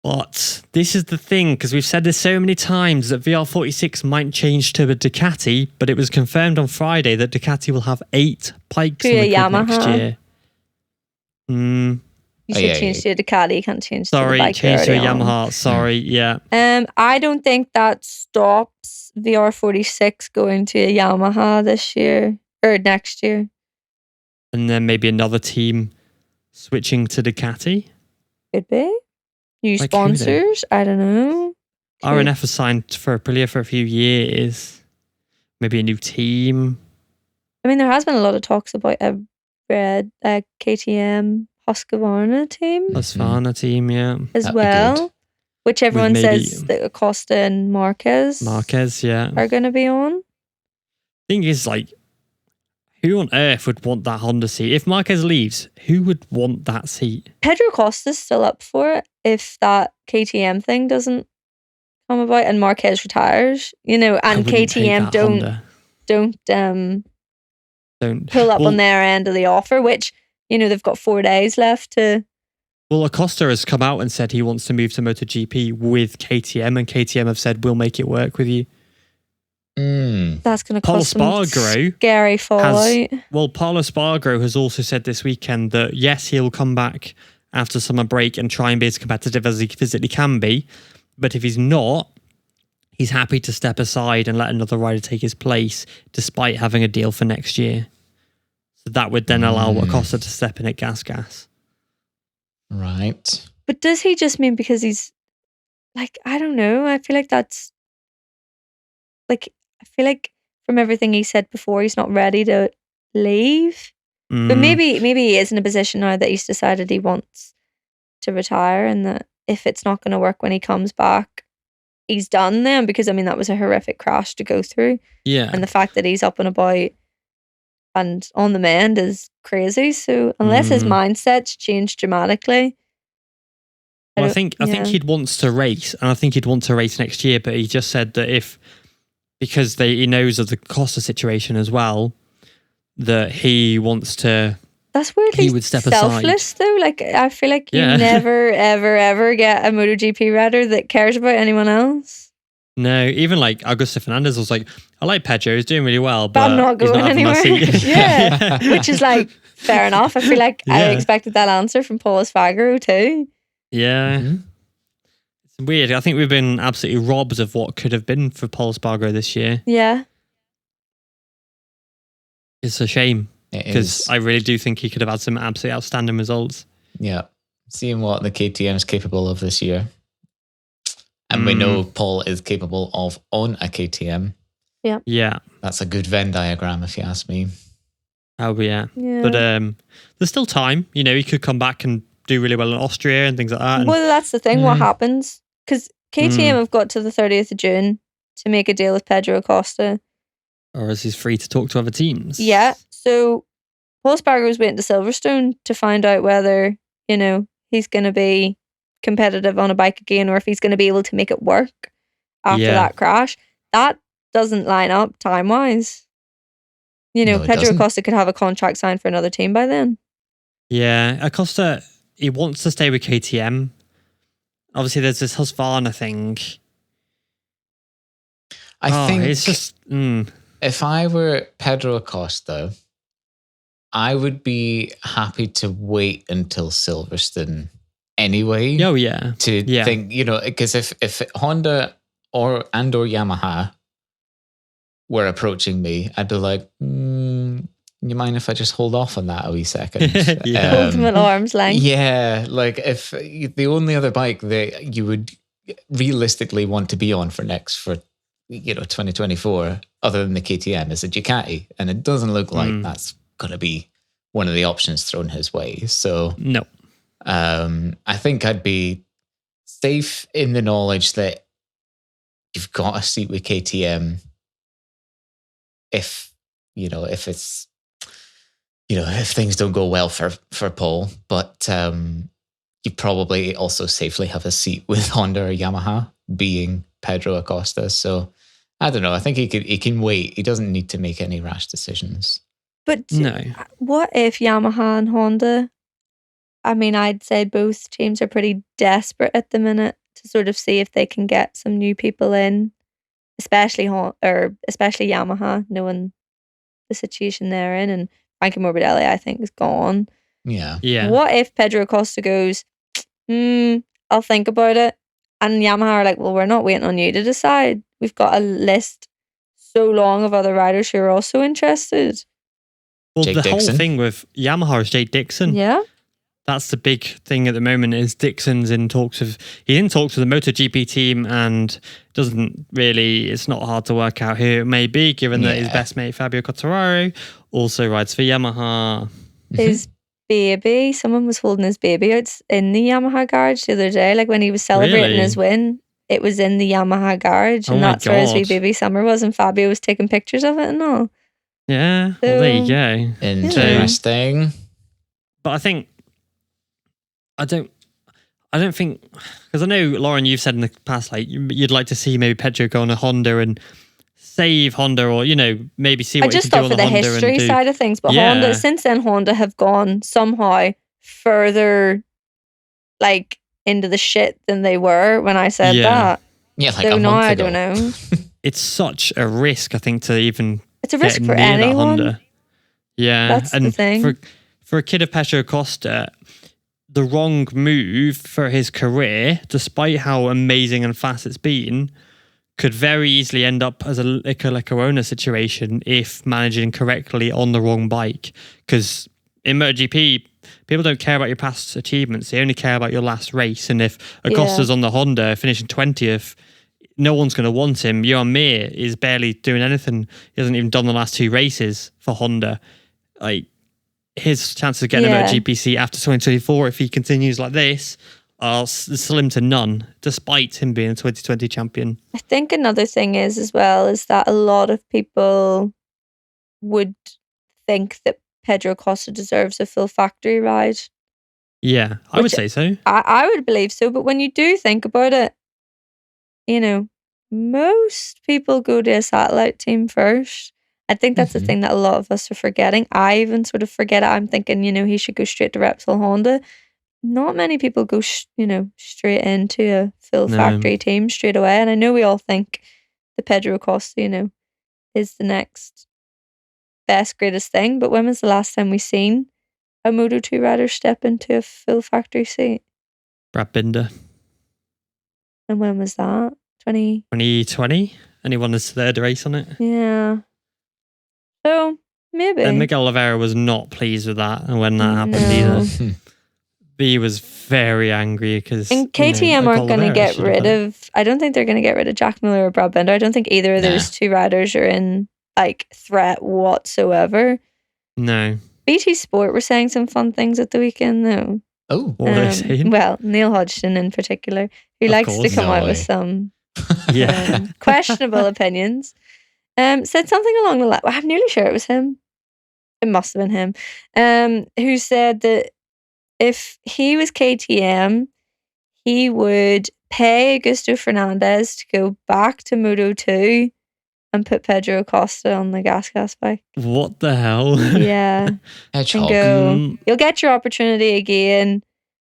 But this is the thing, because we've said this so many times, that VR46 might change to a Ducati, but it was confirmed on Friday that Ducati will have 8 pikes in the grid next year.
You should change to a Ducati, you can't change to the bike.
Sorry, change to a Yamaha. Sorry, yeah.
I don't think that stops VR46 going to a Yamaha this year or next year.
And then maybe another team switching to Ducati.
Could be. New
Like who,
sponsors. I don't know.
RNF has signed for Aprilia for a few years. Maybe a new team.
I mean, there has been a lot of talks about a red KTM Husqvarna team.
Husqvarna team, yeah.
As
That'd be
well.
good.
Which everyone
maybe-
says that Acosta and Marquez
yeah.
are going to be on.
Thing is, like, who on earth would want that Honda seat? If Marquez leaves, who would want that seat?
Pedro Acosta's still up for it if that KTM thing doesn't come about and Marquez retires, and KTM don't pull up on their end of the offer, which, they've got 4 days left to.
Well, Acosta has come out and said he wants to move to MotoGP with KTM, and KTM have said, we'll make it work with you.
That's going to
Paulo
cost some
Spargaro
scary fallout.
Paulo Spargaro has also said this weekend that, yes, he'll come back after summer break and try and be as competitive as he physically can be. But if he's not, he's happy to step aside and let another rider take his place, despite having a deal for next year. So that would then allow Acosta to step in at gas.
Right.
But does he just mean because he's, I don't know. I feel like that's, from everything he said before, he's not ready to leave. But maybe he is in a position now that he's decided he wants to retire, and that if it's not going to work when he comes back, he's done then, because that was a horrific crash to go through.
Yeah.
And the fact that he's up and about and on the mend is crazy. So unless his mindset's changed dramatically.
I think he wants to race, and I think he'd want to race next year, but he just said that because he knows of the Costa situation as well, that he wants to.
That's weirdly
he would step
selfless
aside.
Though. I feel like you never, ever, ever get a MotoGP rider that cares about anyone else.
No, even like Augusto Fernandez was like, I like Pedro, he's doing really well, but
I'm not going anywhere. Yeah, which is fair enough. I feel like I expected that answer from Paulo Spargaro too.
Yeah. Mm-hmm. It's weird. I think we've been absolutely robbed of what could have been for Paulo Spargaro this year.
Yeah.
It's a shame. Because I really do think he could have had some absolutely outstanding results.
Yeah. Seeing what the KTM is capable of this year. And we know Paul is capable of on a KTM.
Yeah.
Yeah.
That's a good Venn diagram, if you ask me.
Oh, yeah. But there's still time. He could come back and do really well in Austria and things like that.
Well, that's the thing. What happens? Because KTM have got to the 30th of June to make a deal with Pedro Acosta.
Or is he free to talk to other teams?
Yeah. So Paulo Spargaro's waiting to Silverstone to find out whether, he's going to be competitive on a bike again, or if he's going to be able to make it work after that crash. That doesn't line up time-wise.
No,
Pedro Acosta could have a contract signed for another team by then.
Yeah. Acosta, he wants to stay with KTM. Obviously, there's this Husqvarna thing.
I think
it's just.
If I were Pedro Acosta, I would be happy to wait until Silverstone anyway.
Oh, yeah.
To think, because if Honda or Yamaha were approaching me, I'd be like, you mind if I just hold off on that a wee second?
Ultimate arm's length.
Yeah, if the only other bike that you would realistically want to be on for 2024, other than the KTM, is a Ducati, and it doesn't look like that's going to be one of the options thrown his way. So
no,
I think I'd be safe in the knowledge that you've got a seat with KTM. If it's if things don't go well for Paul, but you probably also safely have a seat with Honda or Yamaha, being Pedro Acosta. So I don't know. I think he can wait. He doesn't need to make any rash decisions.
But
no.
What if Yamaha and Honda? I'd say both teams are pretty desperate at the minute to sort of see if they can get some new people in, especially Yamaha, knowing the situation they're in, and Frankie Morbidelli, I think, is gone.
Yeah.
What if Pedro Acosta goes, I'll think about it, and Yamaha are like, well, we're not waiting on you to decide. We've got a list so long of other riders who are also interested.
Well,
Jake
the
Dixon.
whole thing with Yamaha is Jake Dixon.
Yeah.
that's the big thing at the moment. Is Dixon's in talks with the MotoGP team, and doesn't really. It's not hard to work out who it may be, given that his best mate Fabio Quartararo also rides for Yamaha.
His baby, someone was holding his baby out in the Yamaha garage the other day. Like when he was celebrating his win, it was in the Yamaha garage, and that's where his wee baby Summer was, and Fabio was taking pictures of it and all.
Yeah, so, well, there you go.
Interesting.
But I think I don't think, because I know, Lauren, you've said in the past, like you'd like to see maybe Pedro go on a Honda and save Honda, or maybe see what
I just thought for the history side of things, but Honda since then Honda have gone somehow further like into the shit than they were when I said that.
Yeah, like
so
a
now
month
I
ago.
don't know.
It's such a risk, I think, to even.
It's a risk for anyone.
Yeah,
that's the thing.
For a kid of Pedro Acosta, the wrong move for his career, despite how amazing and fast it's been, could very easily end up as a Corona situation if managing correctly on the wrong bike. Because in MotoGP, people don't care about your past achievements; they only care about your last race. And if Acosta's on the Honda finishing 20th, no one's going to want him. Johan Mir is barely doing anything. He hasn't even done the last 2 races for Honda. Like, his chances of getting a MotoGP seat after 2024, if he continues like this, are slim to none, despite him being a 2020 champion.
I think another thing is that a lot of people would think that Pedro Acosta deserves a full factory ride.
Yeah, I would say so.
I would believe so, but when you do think about it, most people go to a satellite team first. I think that's the thing that a lot of us are forgetting. I even sort of forget it. I'm thinking, he should go straight to Repsol Honda. Not many people go, straight into a full factory team straight away. And I know we all think the Pedro Acosta, is the next best, greatest thing. But when was the last time we seen a Moto2 rider step into a full factory seat?
Brad Binder.
And when was that?
2020? And he won his 3rd race on it.
Yeah. So, maybe.
And Miguel Oliveira was not pleased with that when that happened either. He was very angry because... And
KTM aren't going to get rid of... I don't think they're going to get rid of Jack Miller or Brad Binder. I don't think either of those 2 riders are in threat whatsoever.
No.
BT Sport were saying some fun things at the weekend though.
Oh,
what were they saying?
Well, Neil Hodgson in particular, who likes to come out with some questionable opinions, said something along the line. I'm nearly sure it was him. It must have been him. Who said that if he was KTM, he would pay Augusto Fernandez to go back to Moto2 and put Pedro Acosta on the gas bike.
What the hell?
Yeah. And go, you'll get your opportunity again,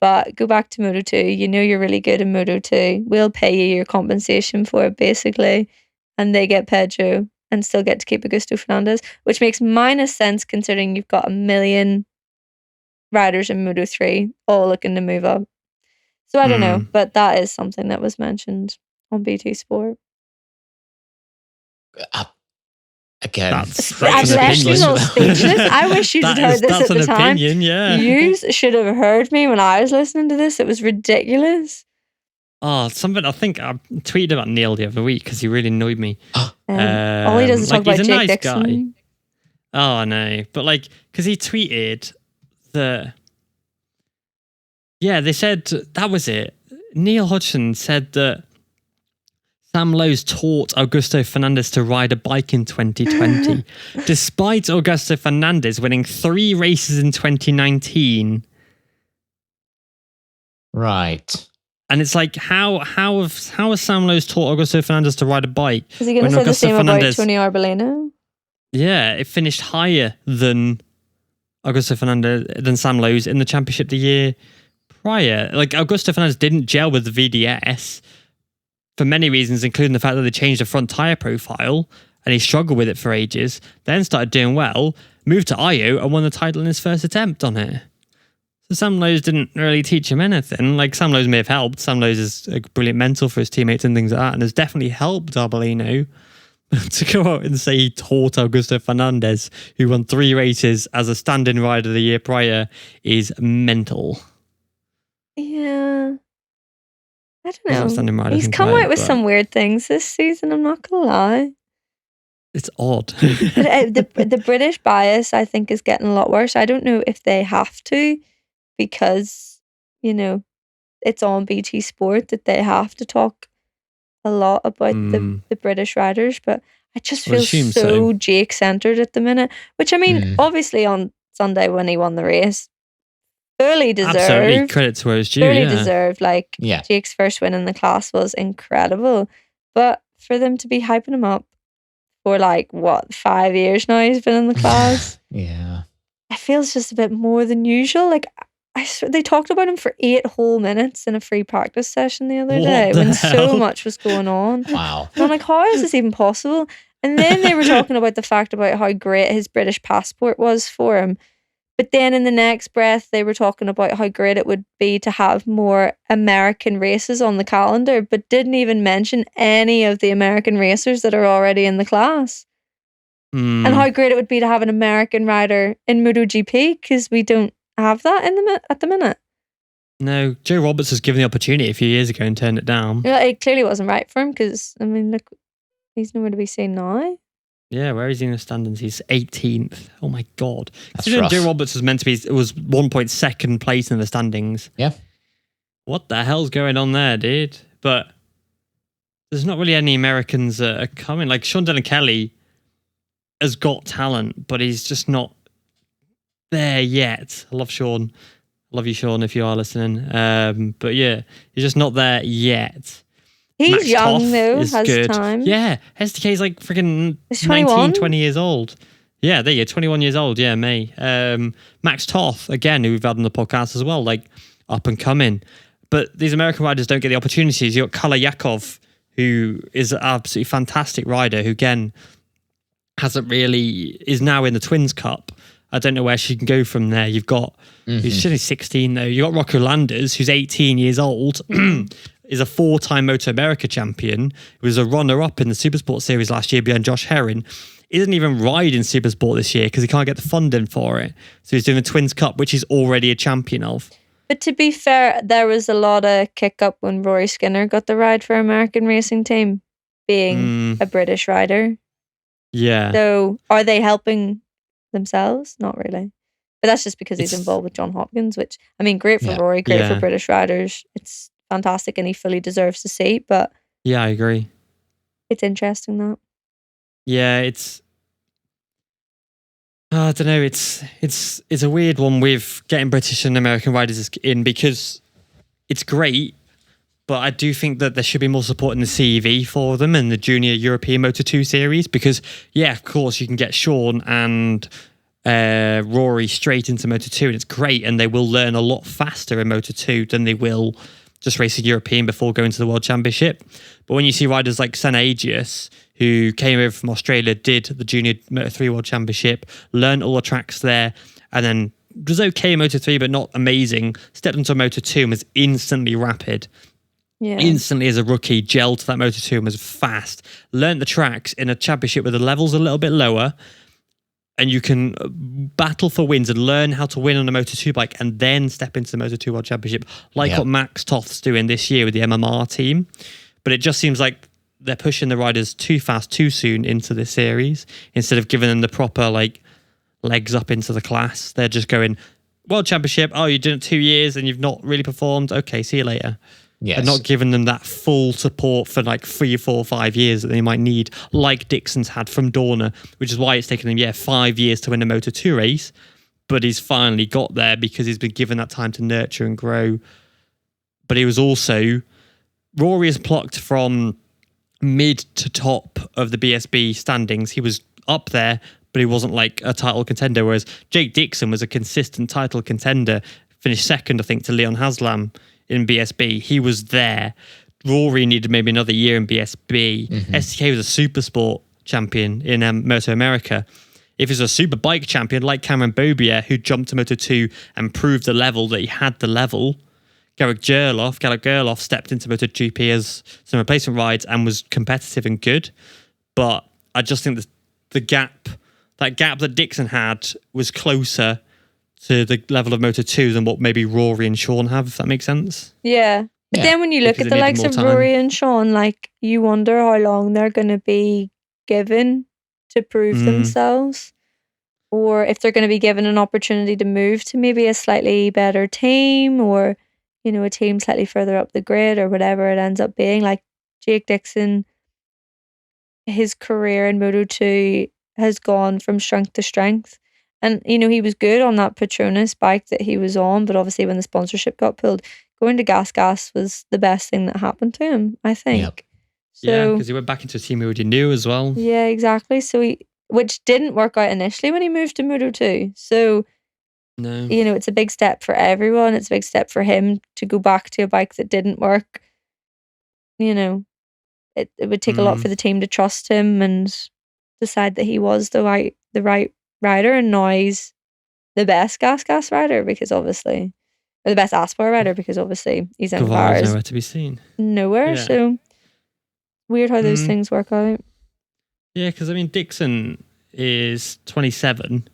but go back to Moto2. You're really good in Moto2. We'll pay you your compensation for it, basically. And they get Pedro and still get to keep Augusto Fernandez, which makes minus sense considering you've got 1 million riders in Moto3 all looking to move up. So I don't know, but that is something that was mentioned on BT Sport.
Again,
that's
I've left you all speechless. I wish you'd heard this at the time.
Opinion, yeah.
You should have heard me when I was listening to this. It was ridiculous.
Oh, something I think I tweeted about Neil the other week because he really annoyed me.
All he does is talk about Jake Dixon.
Guy. Oh no, but because he tweeted that. Yeah, they said that was it. Neil Hodgson said that Sam Lowes taught Augusto Fernandez to ride a bike in 2020, despite Augusto Fernandez winning 3 races in 2019.
Right.
And it's like, how has Sam Lowes taught Augusto Fernandez to ride a bike?
Is he going to say the same about Tony Arbolino?
Yeah, it finished higher than Augusto Fernandez, than Sam Lowes in the championship the year prior. Augusto Fernandez didn't gel with the VDS for many reasons, including the fact that they changed the front tyre profile and he struggled with it for ages, then started doing well, moved to IO and won the title in his first attempt on it. So Sam Lowes didn't really teach him anything. Sam Lowes may have helped. Sam Lowes is a brilliant mentor for his teammates and things like that, and has definitely helped Arbolino. to go out and say he taught Augusto Fernandez, who won 3 races as a stand-in rider the year prior, is mental.
Yeah. I don't
He's not
know.
standing rider,
He's come out with some weird things this season, I'm not going to lie.
It's odd.
The British bias, I think, is getting a lot worse. I don't know if they have to, because, you know, it's on BT Sport that they have to talk a lot about the British riders, but I just feel so Jake-centred at the minute, which, I mean, obviously on Sunday when he won the race, fully deserved.
Absolutely, credit to where it's due.
Fully deserved. Like, Jake's first win in the class was incredible, but for them to be hyping him up for 5 years now he's been in the class.
Yeah.
It feels just a bit more than usual. Like, I swear they talked about him for 8 whole minutes in a free practice session the other day when so much was going on.
Wow.
And I'm like, how is this even possible? And then they were talking about the fact about how great his British passport was for him. But then in the next breath, they were talking about how great it would be to have more American races on the calendar, but didn't even mention any of the American racers that are already in the class. And how great it would be to have an American rider in MotoGP, because we don't have that at the minute.
No, Joe Roberts was given the opportunity a few years ago and turned it down.
Yeah, it clearly wasn't right for him, because, I mean, look, he's nowhere to be seen now.
Yeah, where is he in the standings? He's 18th. Oh my God.
That's rough.
Joe Roberts was meant to be, it was 1.2nd place in the standings.
Yeah.
What the hell's going on there, dude? But there's not really any Americans coming. Like, Sean Dillon Kelly has got talent, but he's just not there yet. I love Sean. Love you, Sean, if you are listening. But yeah, he's just not there yet.
He's
Max
young,
Toth
though,
is
has
good.
time.
Yeah, SDK's like freaking
21?
20 years old. Yeah, there you go, 21 years old. Yeah, May. Max Toth, again, who we've had on the podcast as well, like up and coming. But these American riders don't get the opportunities. You've got Kala Yakov, who is an absolutely fantastic rider, who again is now in the Twins Cup. I don't know where she can go from there. You've got, she's only 16 though. You've got Rocco Landers, who's 18 years old, is a 4-time Moto America champion, who was a runner-up in the Supersport Series last year behind Josh Herring. He doesn't even ride in Supersport this year because he can't get the funding for it. So he's doing the Twins Cup, which he's already a champion of.
But to be fair, there was a lot of kick-up when Rory Skinner got the ride for American Racing Team, being a British rider.
Yeah.
So are they helping themselves? Not really. But that's just because he's involved with John Hopkins, which, I mean, great for Rory, great for British riders. It's fantastic and he fully deserves to see, but
yeah, I agree.
It's interesting that.
Yeah, I don't know, it's a weird one with getting British and American riders in, because it's great, but I do think that there should be more support in the CEV for them and the Junior European Moto2 series, because yeah, of course you can get Sean and Rory straight into Moto2 and it's great, and they will learn a lot faster in Moto2 than they will just racing European before going to the World Championship. But when you see riders like Senna Agius, who came over from Australia, did the Junior Moto3 World Championship, learned all the tracks there, and then was okay in Moto3 but not amazing, stepped into Moto2 and was instantly rapid. Yeah. Instantly as a rookie, gelled to that Moto2 and was fast. Learned the tracks in a championship where the level's a little bit lower, and you can battle for wins and learn how to win on a Moto2 bike and then step into the Moto2 World Championship, like what Max Toth's doing this year with the MMR team. But it just seems like they're pushing the riders too fast, too soon into this series, instead of giving them the proper legs up into the class. They're just going, World Championship, oh, you did it 2 years and you've not really performed. Okay, see you later. Yes. And not giving them that full support for 3, 4, 5 years that they might need, like Dixon's had from Dorna, which is why it's taken him, 5 years to win a Moto2 race. But he's finally got there because he's been given that time to nurture and grow. But he was also, Rory is plucked from mid to top of the BSB standings. He was up there, but he wasn't like a title contender, whereas Jake Dixon was a consistent title contender, finished second, I think, to Leon Haslam in BSB. He was there. Rory needed maybe another year in BSB. STK was a super sport champion in Moto America. If he's a super bike champion like Cameron Bobier, who jumped to Moto2 and proved the level that he had the level, Garrett Gerloff stepped into MotoGP as some replacement rides and was competitive and good. But I just think the gap that Dixon had was closer to the level of Moto2 than what maybe Rory and Sean have, if that makes sense.
Yeah. But then when you look at the likes of Rory and Sean, like, you wonder how long they're going to be given to prove themselves, or if they're going to be given an opportunity to move to maybe a slightly better team, or, you know, a team slightly further up the grid, or whatever it ends up being. Like Jake Dixon, his career in Moto2 has gone from strength to strength. And, you know, he was good on that Petronas bike that he was on, but obviously when the sponsorship got pulled, going to Gas was the best thing that happened to him, I think.
Yep. So, because he went back into a team he already knew as well.
Yeah, exactly. So which didn't work out initially when he moved to Moto2. So,
no,
you know, it's a big step for everyone. It's a big step for him to go back to a bike that didn't work. You know, it would take a lot for the team to trust him and decide that he was the right rider, and now he's the best gas rider, because obviously, or the best Aspar rider, because obviously he's in
Guevara's nowhere to be seen.
Nowhere. Yeah. So weird how those things work out.
Yeah, because I mean, Dixon is 27.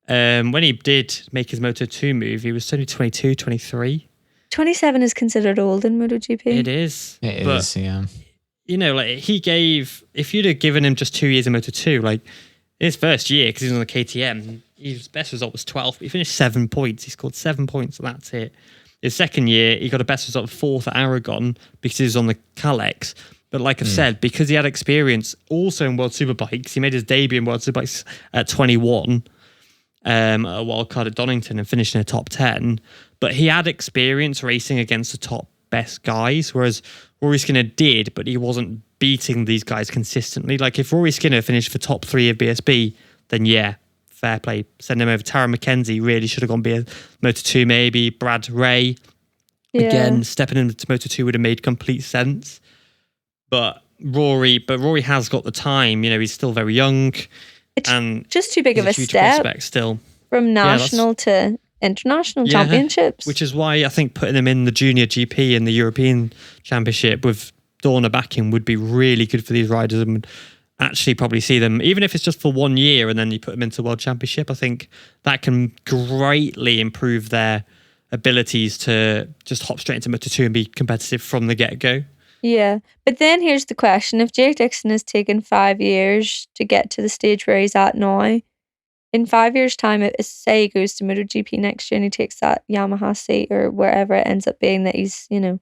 When he did make his Moto2 move, he was only 22, 23.
27 is considered old in MotoGP.
It is.
It is, yeah.
You know, like if you'd have given him just 2 years in Moto2, like his first year, because he was on the KTM, his best result was 12th. He finished 7 points. He scored 7 points, and that's it. His second year, he got a best result of 4th at Aragon because he was on the Kalex. But like I've said, because he had experience also in World Superbikes, he made his debut in World Superbikes at 21, a wildcard at Donington, and finished in the top 10. But he had experience racing against the top best guys, whereas Rory Skinner did, but he wasn't beating these guys consistently. Like if Rory Skinner finished for top 3 of BSB, then yeah, fair play. Send him over. Tara McKenzie really should have gone Moto2 maybe. Brad Ray, again, stepping into Moto2 would have made complete sense. But Rory has got the time. You know, he's still very young.
It's
and
just too big of a step
still.
From national to international championships.
Which is why I think putting him in the Junior GP and the European Championship with Dorna backing would be really good for these riders, and actually probably see them, even if it's just for 1 year and then you put them into World Championship. I think that can greatly improve their abilities to just hop straight into Moto2 and be competitive from the get-go.
Yeah, but then here's the question. If Jake Dixon has taken 5 years to get to the stage where he's at now, in 5 years' time, say he goes to MotoGP next year and he takes that Yamaha seat or wherever it ends up being that he's, you know,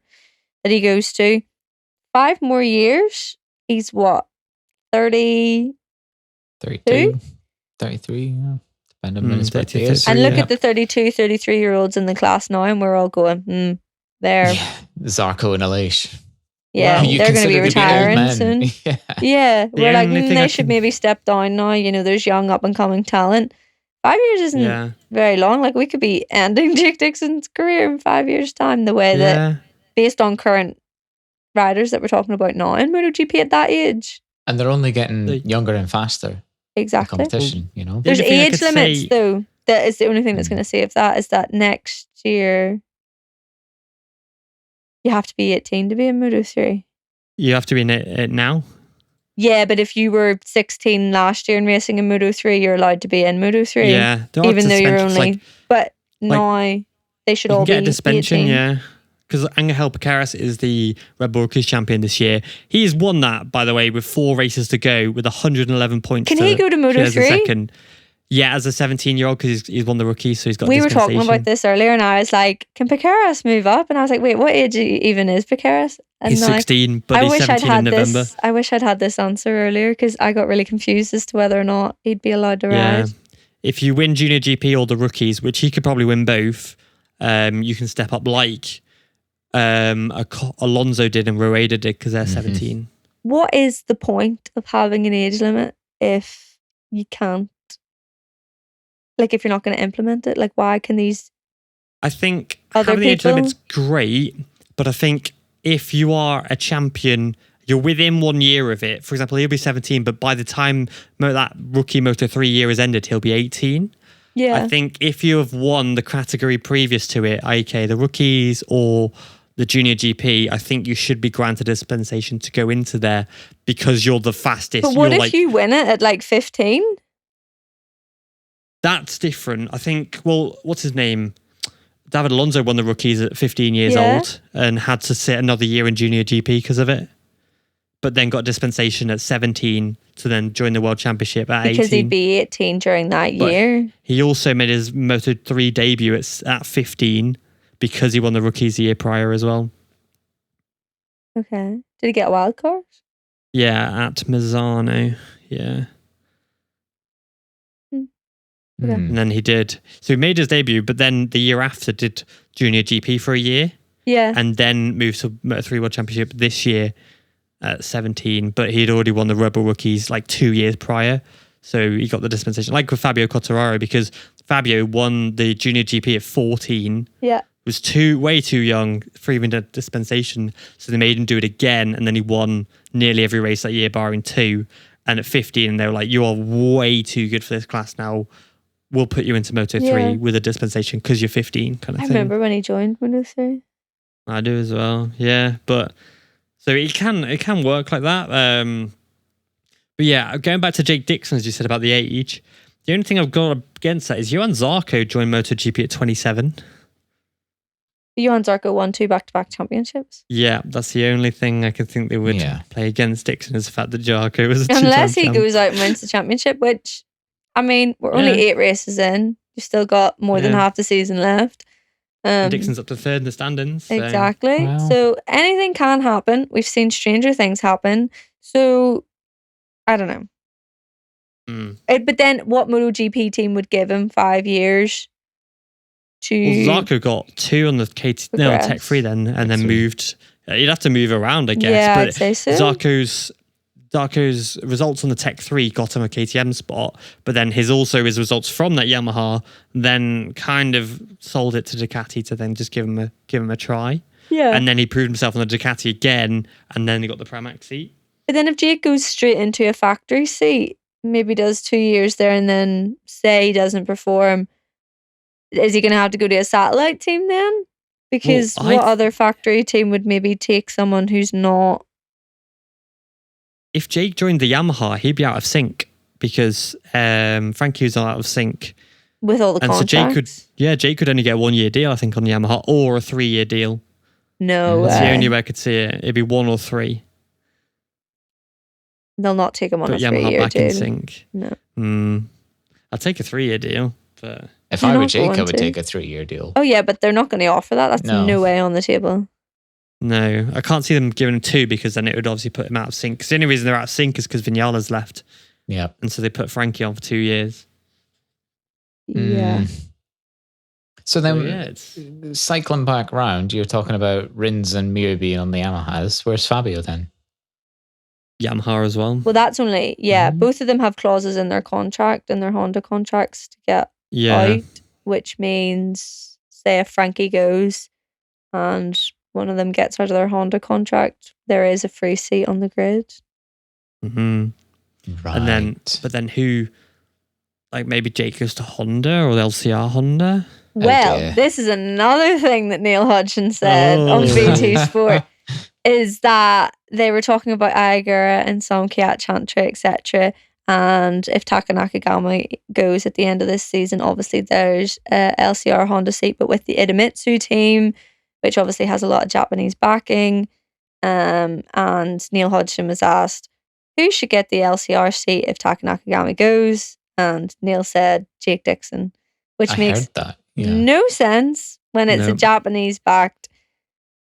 that he goes to, 5 more years, he's what, 30?
32? 33, yeah. Depending on his birthday is.
And look at the 32, 33-year-olds in the class now, and we're all going, they're...
Yeah, Zarco and Aleix.
Yeah, wow, they're going to be retiring soon. Yeah, we're like, they should maybe step down now. You know, there's young up-and-coming talent. 5 years isn't very long. Like, we could be ending Jake Dixon's career in 5 years' time, the way that, based on current riders that we're talking about now in MotoGP at that age.
And they're only getting younger and faster.
Exactly.
Competition, you know.
There's age limits, though. That is the only thing that's going to save that, is that next year... You have to be 18 to be in Moto3.
You have to be in it now?
Yeah, but if you were 16 last year and racing in Moto3, you're allowed to be in Moto3.
Yeah.
Even though you're only... but now they should all be 18. Get a suspension,
yeah. Because Angel Piqueras is the Red Bull Rookies champion this year. He's won that, by the way, with 4 races to go, with 111 points.
Can he go to Moto3?
Yeah, as a 17-year-old, because he's won the rookie, so he's got.
We were talking about this earlier, and I was like, "Can Piqueras move up?" And I was like, "Wait, what age even is Piqueras?" And
he's 16, but he's 17 in November.
I wish I'd had this answer earlier, because I got really confused as to whether or not he'd be allowed to ride.
If you win Junior GP or the rookies, which he could probably win both, you can step up like Alonso did and Rueda did, because they're 17.
What is the point of having an age limit if you can't? Like, if you're not going to implement it, like, why can these...
I think having the age limit's great, but I think if you are a champion, you're within 1 year of it. For example, he'll be 17, but by the time that rookie Moto3 year is ended, he'll be 18. Yeah. I think if you have won the category previous to it, okay, the rookies or the junior GP, I think you should be granted dispensation to go into there because you're the fastest.
But what if you win it at like 15?
That's different. I think, well, what's his name? David Alonso won the rookies at 15 years old and had to sit another year in junior GP because of it. But then got dispensation at 17 to then join the World Championship at 18.
Because he'd be 18 during that year.
He also made his Moto3 debut at 15 because he won the rookies the year prior as well.
Okay. Did he get a wild card?
Yeah, at Misano. Yeah.
Okay.
And then he did. So he made his debut, but then the year after did junior GP for a year.
Yeah.
And then moved to Moto3 World Championship this year at 17. But he'd already won the Rebel Rookies like 2 years prior. So he got the dispensation. Like with Fabio Quartararo, because Fabio won the junior GP at 14.
Yeah.
Was way too young for even a dispensation. So they made him do it again. And then he won nearly every race that year, barring 2. And at 15, they were like, you are way too good for this class now. We'll put you into Moto3 with a dispensation because you're 15 kind of thing.
I remember when he joined Moto3.
I do as well, yeah. But so it can work like that. But yeah, going back to Jake Dixon, as you said about the age, the only thing I've got against that is Johan Zarco joined MotoGP at 27.
Johan Zarco won 2 back-to-back championships.
Yeah, that's the only thing I could think they would play against Dixon is the fact that Zarco was a
unless he goes out and wins the championship, which, I mean, we're only 8 races in. You've still got more than half the season left.
Dixon's up to 3rd in the standings. So.
Exactly. Wow. So anything can happen. We've seen stranger things happen. So, I don't know. But then what MotoGP team would give him 5 years to...
Well, Zarco got 2 on the Tech 3 then, and then moved... You'd have to move around, I guess.
Yeah,
but
I'd say so.
Zarco's results on the Tech 3 got him a KTM spot, but then his results from that Yamaha then kind of sold it to Ducati to then just give him a try.
Yeah.
And then he proved himself on the Ducati again, and then he got the Pramac seat.
But then if Jake goes straight into a factory seat, maybe does 2 years there and then say he doesn't perform, is he going to have to go to a satellite team then? Because what other factory team would maybe take someone who's not...
If Jake joined the Yamaha, he'd be out of sync because Frankie's out of sync
with all the contracts.
So Jake could only get a 1 year deal, I think, on the Yamaha, or a 3 year deal.
No way.
That's the only way I could see it. It'd be 1 or 3.
They'll not take him on a 3
Yamaha
year
back
deal.
in sync.
No.
I'd take a 3 year deal, but
if I were Jake, I would take a 3 year deal.
Oh yeah, but they're not going to offer that. That's no way on the table.
No, I can't see them giving him 2 because then it would obviously put him out of sync. Because the only reason they're out of sync is because Vinales left.
Yeah.
And so they put Frankie on for 2 years.
Yeah.
So then, cycling back round, you're talking about Rins and Mir being on the Yamahas. Where's Fabio then?
Yamaha as well.
Well, that's only, both of them have clauses in their contract, in their Honda contracts to get out, which means, say if Frankie goes and one of them gets out of their Honda contract, there is a free seat on the grid.
Mm-hmm.
Right.
And then who, like maybe Jake goes to Honda or the LCR Honda?
Well, this is another thing that Neil Hodgson said on BT Sport, is that they were talking about Aigura and Samkiat Chantra, etc. And if Taka Nakagami goes at the end of this season, obviously there's a LCR Honda seat, but with the Idemitsu team, which obviously has a lot of Japanese backing. And Neil Hodgson was asked, who should get the LCR seat if Taka Nakagami goes? And Neil said, Jake Dixon, which makes no sense when it's a Japanese backed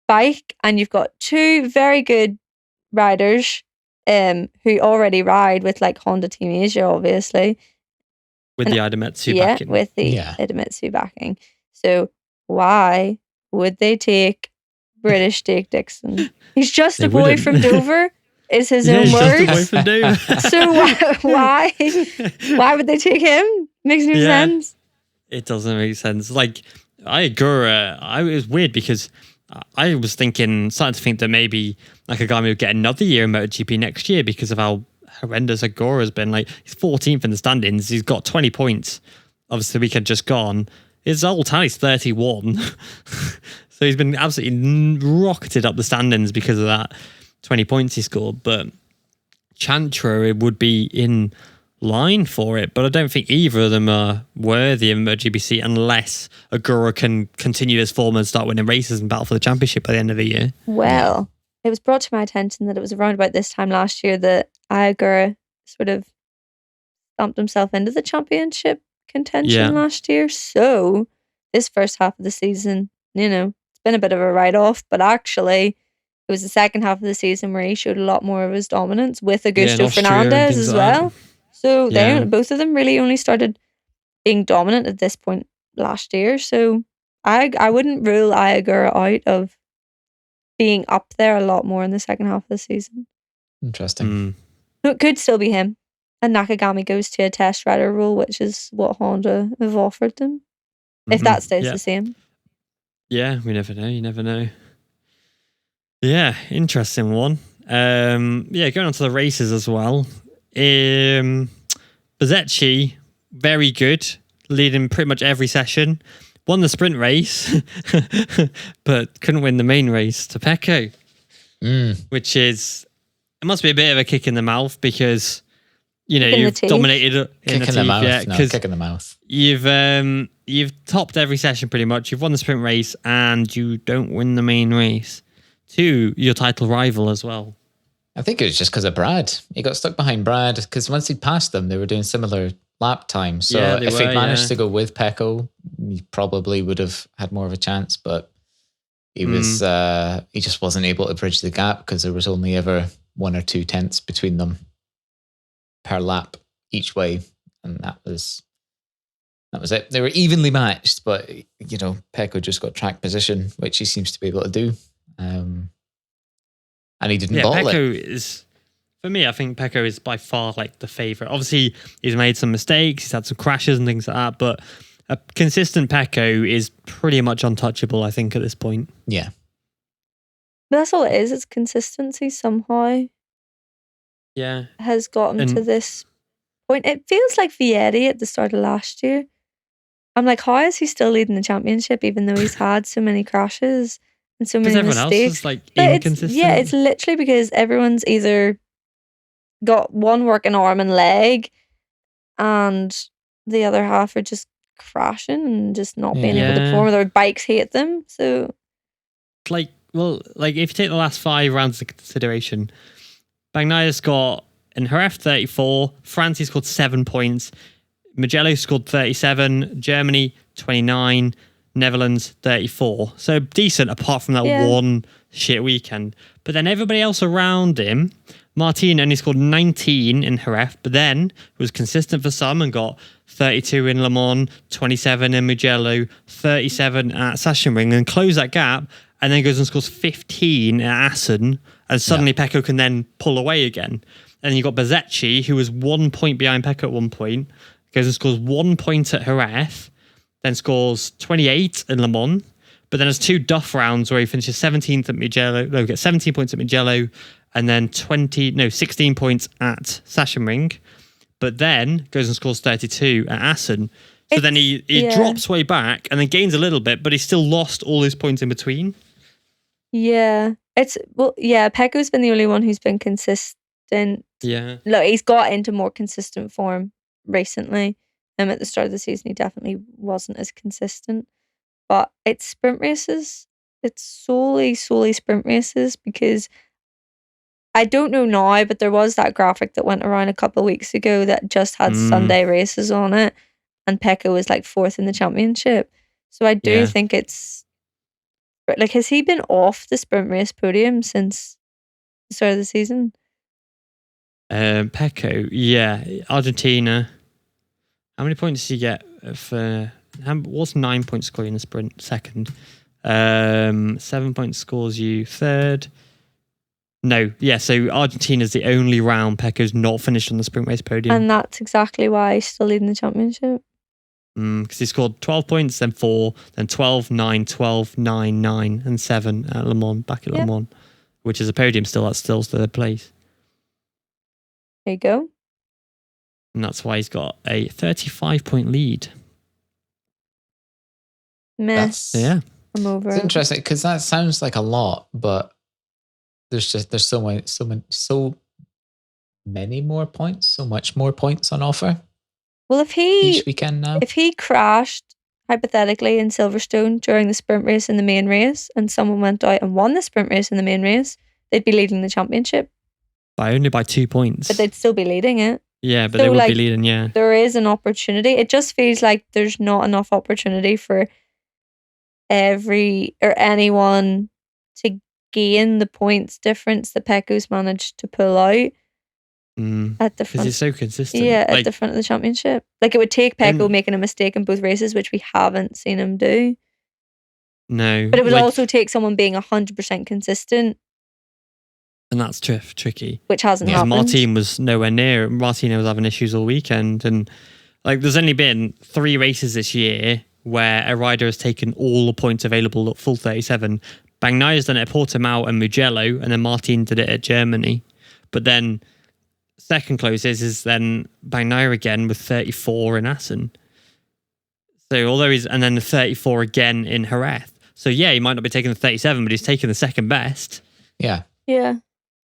bike and you've got 2 very good riders who already ride with like Honda Team Asia, obviously.
With the Idemitsu backing.
Yeah, with the Idemitsu backing. So why would they take British Jake Dixon? He's just a boy from Dover, is his own words.
Just a boy from Dover.
So why would they take him? Makes no sense.
It doesn't make sense. Like, it was weird because I was starting to think that maybe Nakagami would get another year in MotoGP next year because of how horrendous Agora has been. Like, he's 14th in the standings. He's got 20 points. Obviously, the weekend just gone. His old tally's 31. So So he's been absolutely rocketed up the standings because of that 20 points he scored. But Chantra would be in line for it, but I don't think either of them are worthy of MotoGP unless Agura can continue his form and start winning races and battle for the championship by the end of the year.
Well, it was brought to my attention that it was around about this time last year that Agura sort of dumped himself into the championship contention last year. So this first half of the season, it's been a bit of a write-off, but actually it was the second half of the season where he showed a lot more of his dominance with Augusto Fernandez as well. So both of them really only started being dominant at this point last year. So I wouldn't rule Agura out of being up there a lot more in the second half of the season.
Interesting.
So it could still be him. And Nakagami goes to a test rider role, which is what Honda have offered them. If that stays the same.
Yeah, we never know. You never know. Yeah, interesting one. Going on to the races as well. Bezzecchi, very good, leading pretty much every session. Won the sprint race, but couldn't win the main race to Pecco, which is, it must be a bit of a kick in the mouth because, you've dominated
kick in the mouth.
You've topped every session pretty much. You've won the sprint race and you don't win the main race to your title rival as well.
I think it was just because of Brad. He got stuck behind Brad because once he passed them, they were doing similar lap times. So if he'd managed to go with Pecco, he probably would have had more of a chance. But he was he just wasn't able to bridge the gap because there was only ever 1 or 2 tenths between them per lap each way, and that was it. They were evenly matched, but Pecco just got track position, which he seems to be able to do. And he didn't bottle
Pecco
it.
is, for me, I think Pecco is by far like the favourite. Obviously, he's made some mistakes, he's had some crashes and things like that, but a consistent Pecco is pretty much untouchable, I think, at this point.
Yeah.
But that's all it is. It's consistency somehow.
Yeah.
Has gotten to this point. It feels like Vietti at the start of last year. I'm like, how is he still leading the championship even though he's had so many crashes and so many mistakes?
Everyone else is like inconsistent.
It's literally because everyone's either got one working arm and leg and the other half are just crashing and just not being able to perform. Their bikes hate them. So
if you take the last 5 rounds into consideration, Bagnaia scored in Jerez 34, France he scored 7 points, Mugello scored 37, Germany 29, Netherlands 34. So decent apart from that one shit weekend. But then everybody else around him, Martin only scored 19 in Jerez, but then was consistent for some and got 32 in Le Mans, 27 in Mugello, 37 at Sachsenring, and closed that gap, and then goes and scores 15 at Assen, and suddenly Pecco can then pull away again. And then you've got Bezzecchi, who was 1 point behind Pecco at one point, goes and scores 1 point at Jerez, then scores 28 in Le Mans, but then has 2 duff rounds where he finishes 17th at Mugello, gets 17 points at Mugello, and then 16 points at Sachsenring, but then goes and scores 32 at Assen. So then he drops way back and then gains a little bit, but he still lost all his points in between.
Yeah. Pecco's been the only one who's been consistent.
Yeah.
Look, he's got into more consistent form recently. At the start of the season, he definitely wasn't as consistent. But it's sprint races. It's solely sprint races because I don't know now, but there was that graphic that went around a couple of weeks ago that just had Sunday races on it, and Pecco was like 4th in the championship. So I do think it's like, has he been off the sprint race podium since the start of the season?
Pecco, Argentina. How many points did you get for? What's 9 points score in the sprint? Second. 7 points scores you third. No, so Argentina's the only round Pecco's not finished on the sprint race podium.
And that's exactly why he's still leading the championship.
Because he scored 12 points, then 4, then 12, 9, 12, 9, 9, and 7 at Le Mans, back at Le Mans, which is a podium still. That's still third place.
There you go.
And that's why he's got a 35-point lead.
Meh. I'm over
It's
it.
interesting because that sounds like a lot, but there's so many more points, so much more points on offer.
Well, if
each weekend now,
if he crashed hypothetically in Silverstone during the sprint race in the main race, and someone went out and won the sprint race in the main race, they'd be leading the championship.
Only by 2 points.
But they'd still be leading it.
Yeah, but they would be leading, yeah.
There is an opportunity. It just feels like there's not enough opportunity for anyone to gain the points difference that Pecco's managed to pull out at the front.
Because he's so consistent.
Yeah, at the front of the championship. Like, it would take Pecco making a mistake in both races, which we haven't seen him do.
No.
But it would also take someone being 100% consistent.
And that's tricky.
Which hasn't happened.
Martin was nowhere near. Martin was having issues all weekend. And there's only been 3 races this year where a rider has taken all the points available at full 37. Bagnaia's done it at Portimao and Mugello, and then Martin did it at Germany. But then second closest is then Bagnaia again with 34 in Assen. So and then the 34 again in Jerez. So yeah, he might not be taking the 37, but he's taking the second best.
Yeah.
Yeah.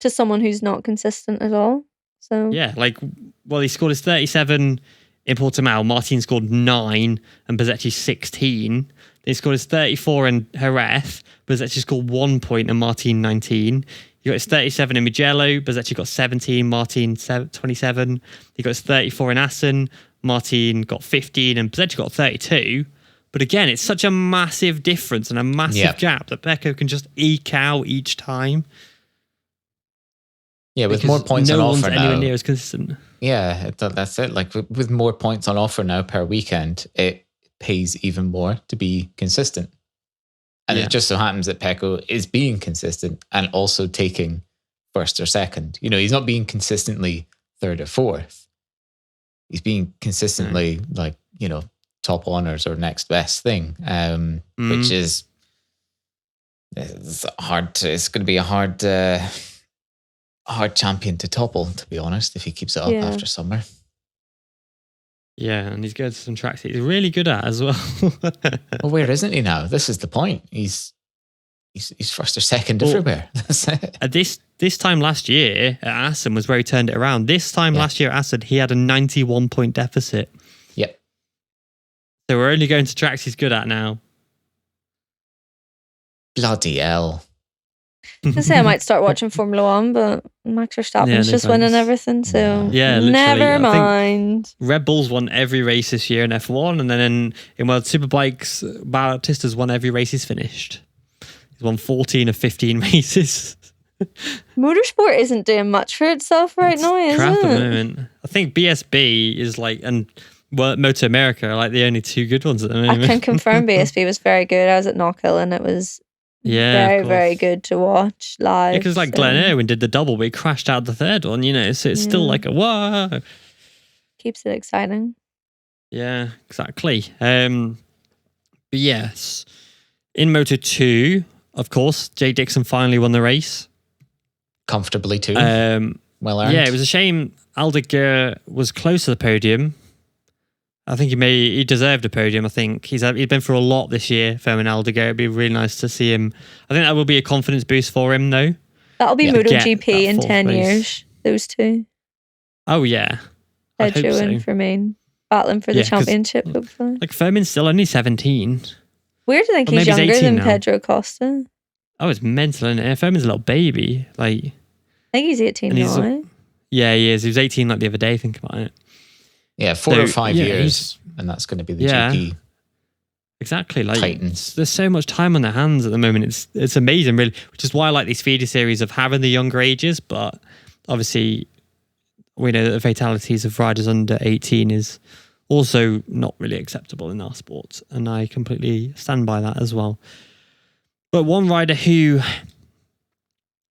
To someone who's not consistent at all. So
yeah, he scored his 37 in Portimao. Martin scored 9 and Bezecchi 16. He scored his 34 in Jerez. Bezecchi scored 1 point and Martin 19. He got his 37 in Mugello. Bezecchi got 17. Martin 27. He got his 34 in Assen. Martin got 15 and Bezecchi got 32. But again, it's such a massive difference and a massive gap that Pecco can just eke out each time.
Yeah, with more points on offer now.
No one's anywhere near as consistent.
Yeah, that's it. Like with more points on offer now per weekend, it pays even more to be consistent. And it just so happens that Pecco is being consistent and also taking first or second. He's not being consistently third or fourth. He's being consistently top honors or next best thing, which is it's going to be a hard champion to topple, to be honest, if he keeps it up after summer.
Yeah, and he's good at some tracks he's really good at as well.
Well, where isn't he now? This is the point. He's first or second everywhere. That's it.
This time last year at Assen was where he turned it around. This time last year at Assen, he had a 91 point deficit.
Yep.
So we're only going to tracks he's good at now.
Bloody hell.
I say I might start watching Formula One, but Max Verstappen's just winning everything, so never mind.
Red Bull's won every race this year in F1, and then in World Superbikes, Bautista's won every race he's finished. He's won 14 of 15 races.
Motorsport isn't doing much for itself right now, is
crap
it?
At the moment. I think BSB is and Moto America are the only 2 good ones at the moment.
I can confirm BSB was very good. I was at Knockhill and it was very, very good to watch live.
Yeah, because Glenn Irwin did the double, but he crashed out the third one, so it's still a whoa.
Keeps it exciting.
Yeah, exactly. But yes, in Moto 2, of course, Jay Dixon finally won the race.
Comfortably too. Well earned.
Yeah, it was a shame Aldeguer was close to the podium. I think he deserved a podium. I think he's been through a lot this year, Fermin Aldeguer. It'd be really nice to see him. I think that will be a confidence boost for him, though.
That'll be MotoGP in 10 years, those two.
Oh, yeah.
Pedro and Fermin battling for the championship, hopefully.
Fermin's still only 17.
Weird to think he's younger than Pedro Acosta.
Oh, it's mental, isn't it? Fermin's a little baby. I
think he's 18 now.
Yeah, he is. He was 18 the other day, think about it.
Yeah, 4 or 5 years, and that's going to be the GP.
Exactly.
Titans.
There's so much time on their hands at the moment. It's amazing, really, which is why I like these feeder series of having the younger ages, but obviously we know that the fatalities of riders under 18 is also not really acceptable in our sport, and I completely stand by that as well. But one rider who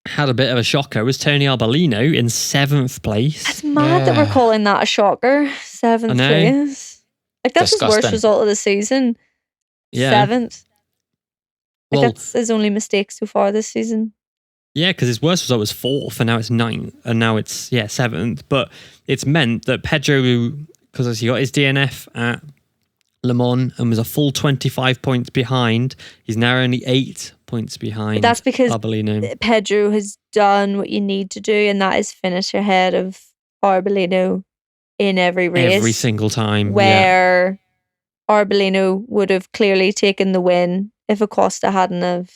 had a bit of a shocker was Tony Arbolino in 7th place.
That's mad that we're calling that a shocker. 7th place. That's his worst result of the season.
Yeah.
7th. That's his only mistake so far this season.
Yeah, because his worst result was 4th, and now it's 9th, and now it's 7th. But it's meant that Pedro, because he got his DNF at Le Mans and was a full 25 points behind. He's now only 8 points behind.
That's because
Arbolino.
Pedro has done what you need to do, and that is finish ahead of Arbolino in every race.
Every single time.
Where Arbolino would have clearly taken the win if Acosta hadn't have,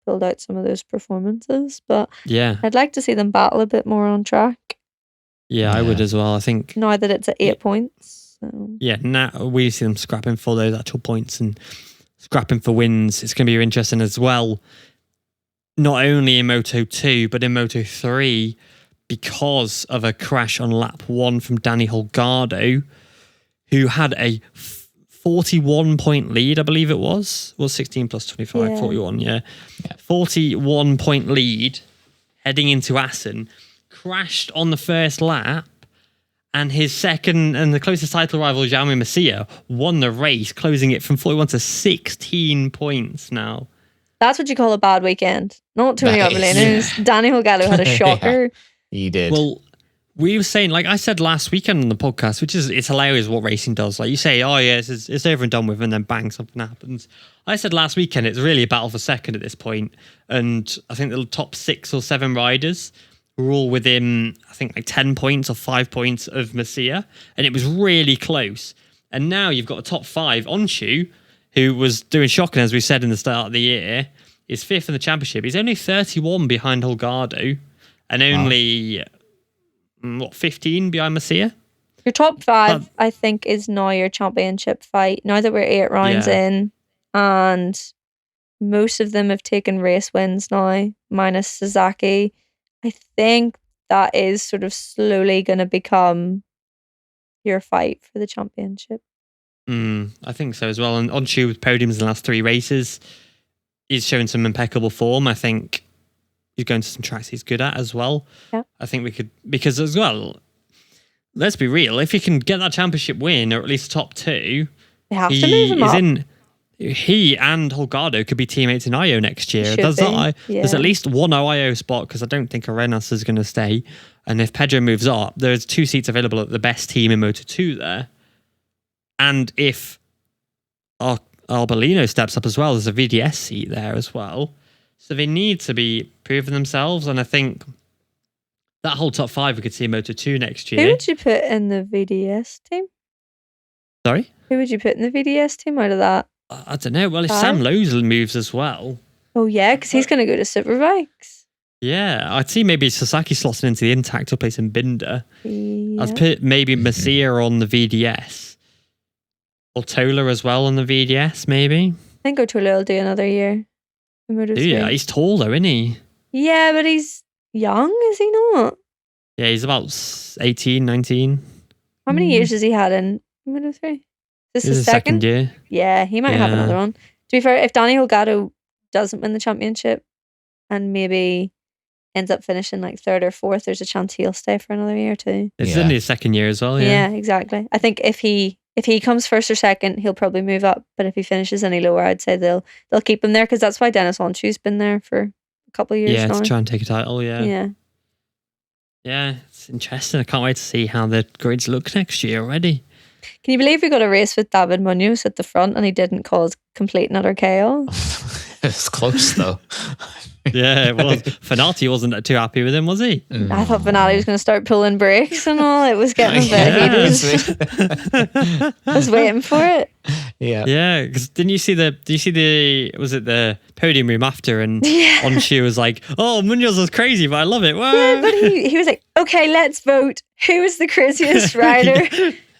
pulled out some of those performances. But I'd like to see them battle a bit more on track.
Yeah, I would as well. I think
now that it's at 8 points. So.
Yeah, now we see them scrapping for those actual points and scrapping for wins. It's going to be interesting as well. Not only in Moto 2, but in Moto 3, because of a crash on lap 1 from Danny Holgado, who had a 41-point lead, I believe it was. 16 plus 25, 41, yeah. 41-point lead heading into Assen. Crashed on the first lap, and his second and the closest title rival, Jaume Masia, won the race, closing it from 41 to 16 points now.
That's what you call a bad weekend. Not Tony Arbolino's. Danny Holgado had a shocker.
He did.
Well, we were saying, like I said last weekend on the podcast, which is, it's hilarious what racing does. Like you say, oh yeah, it's over and done with, and then bang, something happens. I said last weekend, it's really a battle for second at this point. And I think the top 6 or 7 riders were all within, I think, like 10 points or 5 points of Masia. And it was really close. And now you've got a top 5, Onshu, who was doing shocking, as we said in the start of the year, is 5th in the championship. He's only 31 behind Holgado and only, 15 behind Masia?
Your top 5, I think, is now your championship fight. Now that we're 8 rounds in, and most of them have taken race wins now, minus Suzuki. I think that is sort of slowly going to become your fight for the championship.
I think so as well. And Onshu with podiums in the last 3 races, he's showing some impeccable form. I think he's going to some tracks he's good at as well.
Yeah.
I think we could, because as well, let's be real, if he can get that championship win, or at least top 2,
they have to move him up.
He and Holgado could be teammates in IO next year. There's at least one IO spot, because I don't think Arenas is going to stay. And if Pedro moves up, there's 2 seats available at the best team in Moto 2 there. And if Arbolino steps up as well, there's a VDS seat there as well. So they need to be proving themselves. And I think that whole top 5 we could see in Moto 2 next year.
Who would you put in the VDS team?
Sorry?
Who would you put in the VDS team out of that?
I don't know. Well, if Sam Lowe's moves as well.
Oh, yeah, because he's going to go to Superbikes.
Yeah, I'd see maybe Sasaki slotting into the Intact or placing Binder.
Yeah.
I'd put maybe Masia on the VDS. Or Tola as well on the VDS, maybe.
I think Tola will do another year.
Yeah, he's tall though, isn't he?
Yeah, but he's young, is he not?
Yeah, he's about 18, 19.
How many years has he had in Moto 3? This is his second
year.
Yeah, he might have another one. To be fair, if Danny Holgado doesn't win the championship and maybe ends up finishing like 3rd or 4th, there's a chance he'll stay for another year too.
It's in his second year as well,
yeah. Yeah, exactly. I think if he comes 1st or 2nd, he'll probably move up. But if he finishes any lower, I'd say they'll keep him there, because that's why Dennis Onshu's been there for a couple of years now.
Yeah, to try and take a title, Yeah, it's interesting. I can't wait to see how the grids look next year already.
Can you believe we got a race with David Munoz at the front and he didn't cause complete and utter chaos?
It's close though.
Yeah, it was. Finati wasn't too happy with him, was he?
I thought Finati was going to start pulling brakes and all. It was getting a bit heated. I was waiting for it.
Yeah, because did you see the podium room after, and Onshu was like, oh, Munoz was crazy, but I love it. Whoa.
Yeah, but he was like, okay, let's vote. Who is the craziest rider?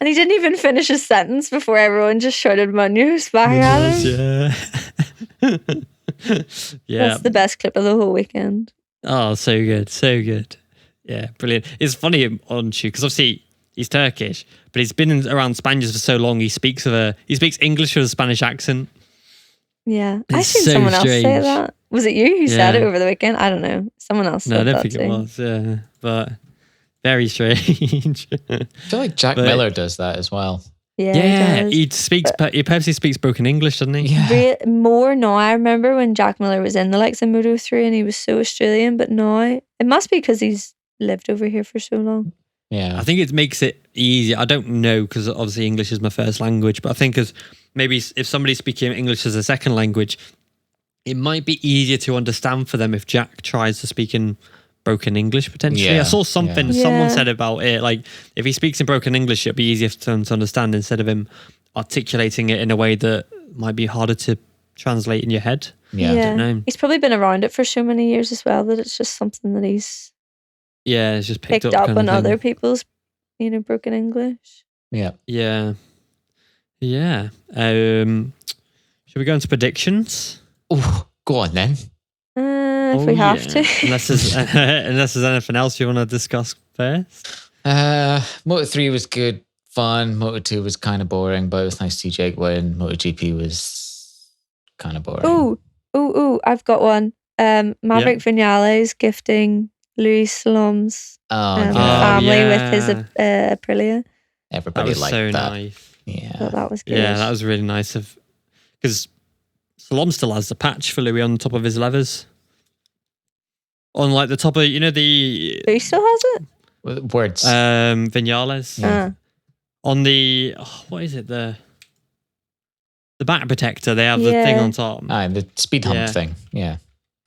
And he didn't even finish his sentence before everyone just shouted Munoz back at him. Yeah. That's the best clip of the whole weekend.
Oh, so good. So good. Yeah, brilliant. It's funny on Onshu, because obviously he's Turkish, but he's been around Spaniards for so long, he speaks English with a Spanish accent.
Yeah. I've seen someone else say that. Was it you who said it over the weekend? I don't know. Someone else said that.
No, I don't think it was, yeah. But very strange.
I feel like Jack Miller does that as well.
Yeah,
he purposely speaks broken English, doesn't he?
Yeah.
More now. I remember when Jack Miller was in the likes of Moto 3 and he was so Australian, but now it must be because he's lived over here for so long.
Yeah.
I think it makes it easier. I don't know, because obviously English is my first language, but I think as maybe if somebody's speaking English as a second language, it might be easier to understand for them if Jack tries to speak in broken English, potentially.
Yeah,
I saw something
yeah.
someone said about it, like if he speaks in broken English, it'll be easier for them to understand instead of him articulating it in a way that might be harder to translate in your head.
Yeah.
I don't know.
He's probably been around it for so many years as well that it's just something that he's
It's just picked up
on
kind of
other
thing.
people's, broken English.
Yeah.
Yeah. Should we go into predictions?
Oh, go on then.
If we have to.
unless there's anything else you want to discuss first.
Moto 3 was good, fun. Moto 2 was kind of boring, but it was nice to see Jake win. Moto GP was kind of boring.
Ooh, I've got one. Maverick Vinales gifting Luis Salom's family with his Aprilia.
Everybody
that was
liked
so
that.
Nice.
Yeah.
So that was good.
Yeah, that was really nice because Salom still has the patch for Louis on the top of his levers. On like the top of, the...
Who still has it?
Words.
Vinales.
Yeah.
On the... what is it? The back protector. They have the thing on top.
The speed hump thing. Yeah.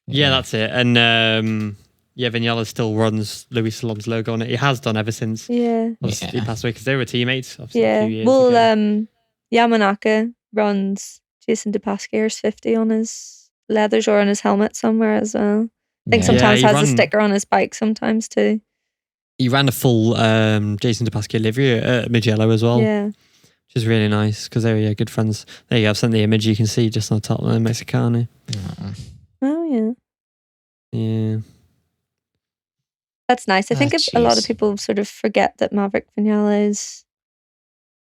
Yeah, that's it. And Vinales still runs Louis Salom's logo on it. He has done ever since he passed away, because they were teammates obviously a few years ago.
Yamanaka runs Jason DePasquier's 50 on his leathers or on his helmet somewhere as well. I think sometimes has a sticker on his bike sometimes too.
He ran a full Jason DePasquier livery at Mugello as well.
Yeah.
Which is really nice, because they're good friends. There you go, I've sent the image you can see just on the top of the Mexicano.
Oh, yeah.
Yeah.
That's nice. I think a lot of people sort of forget that Maverick Vinales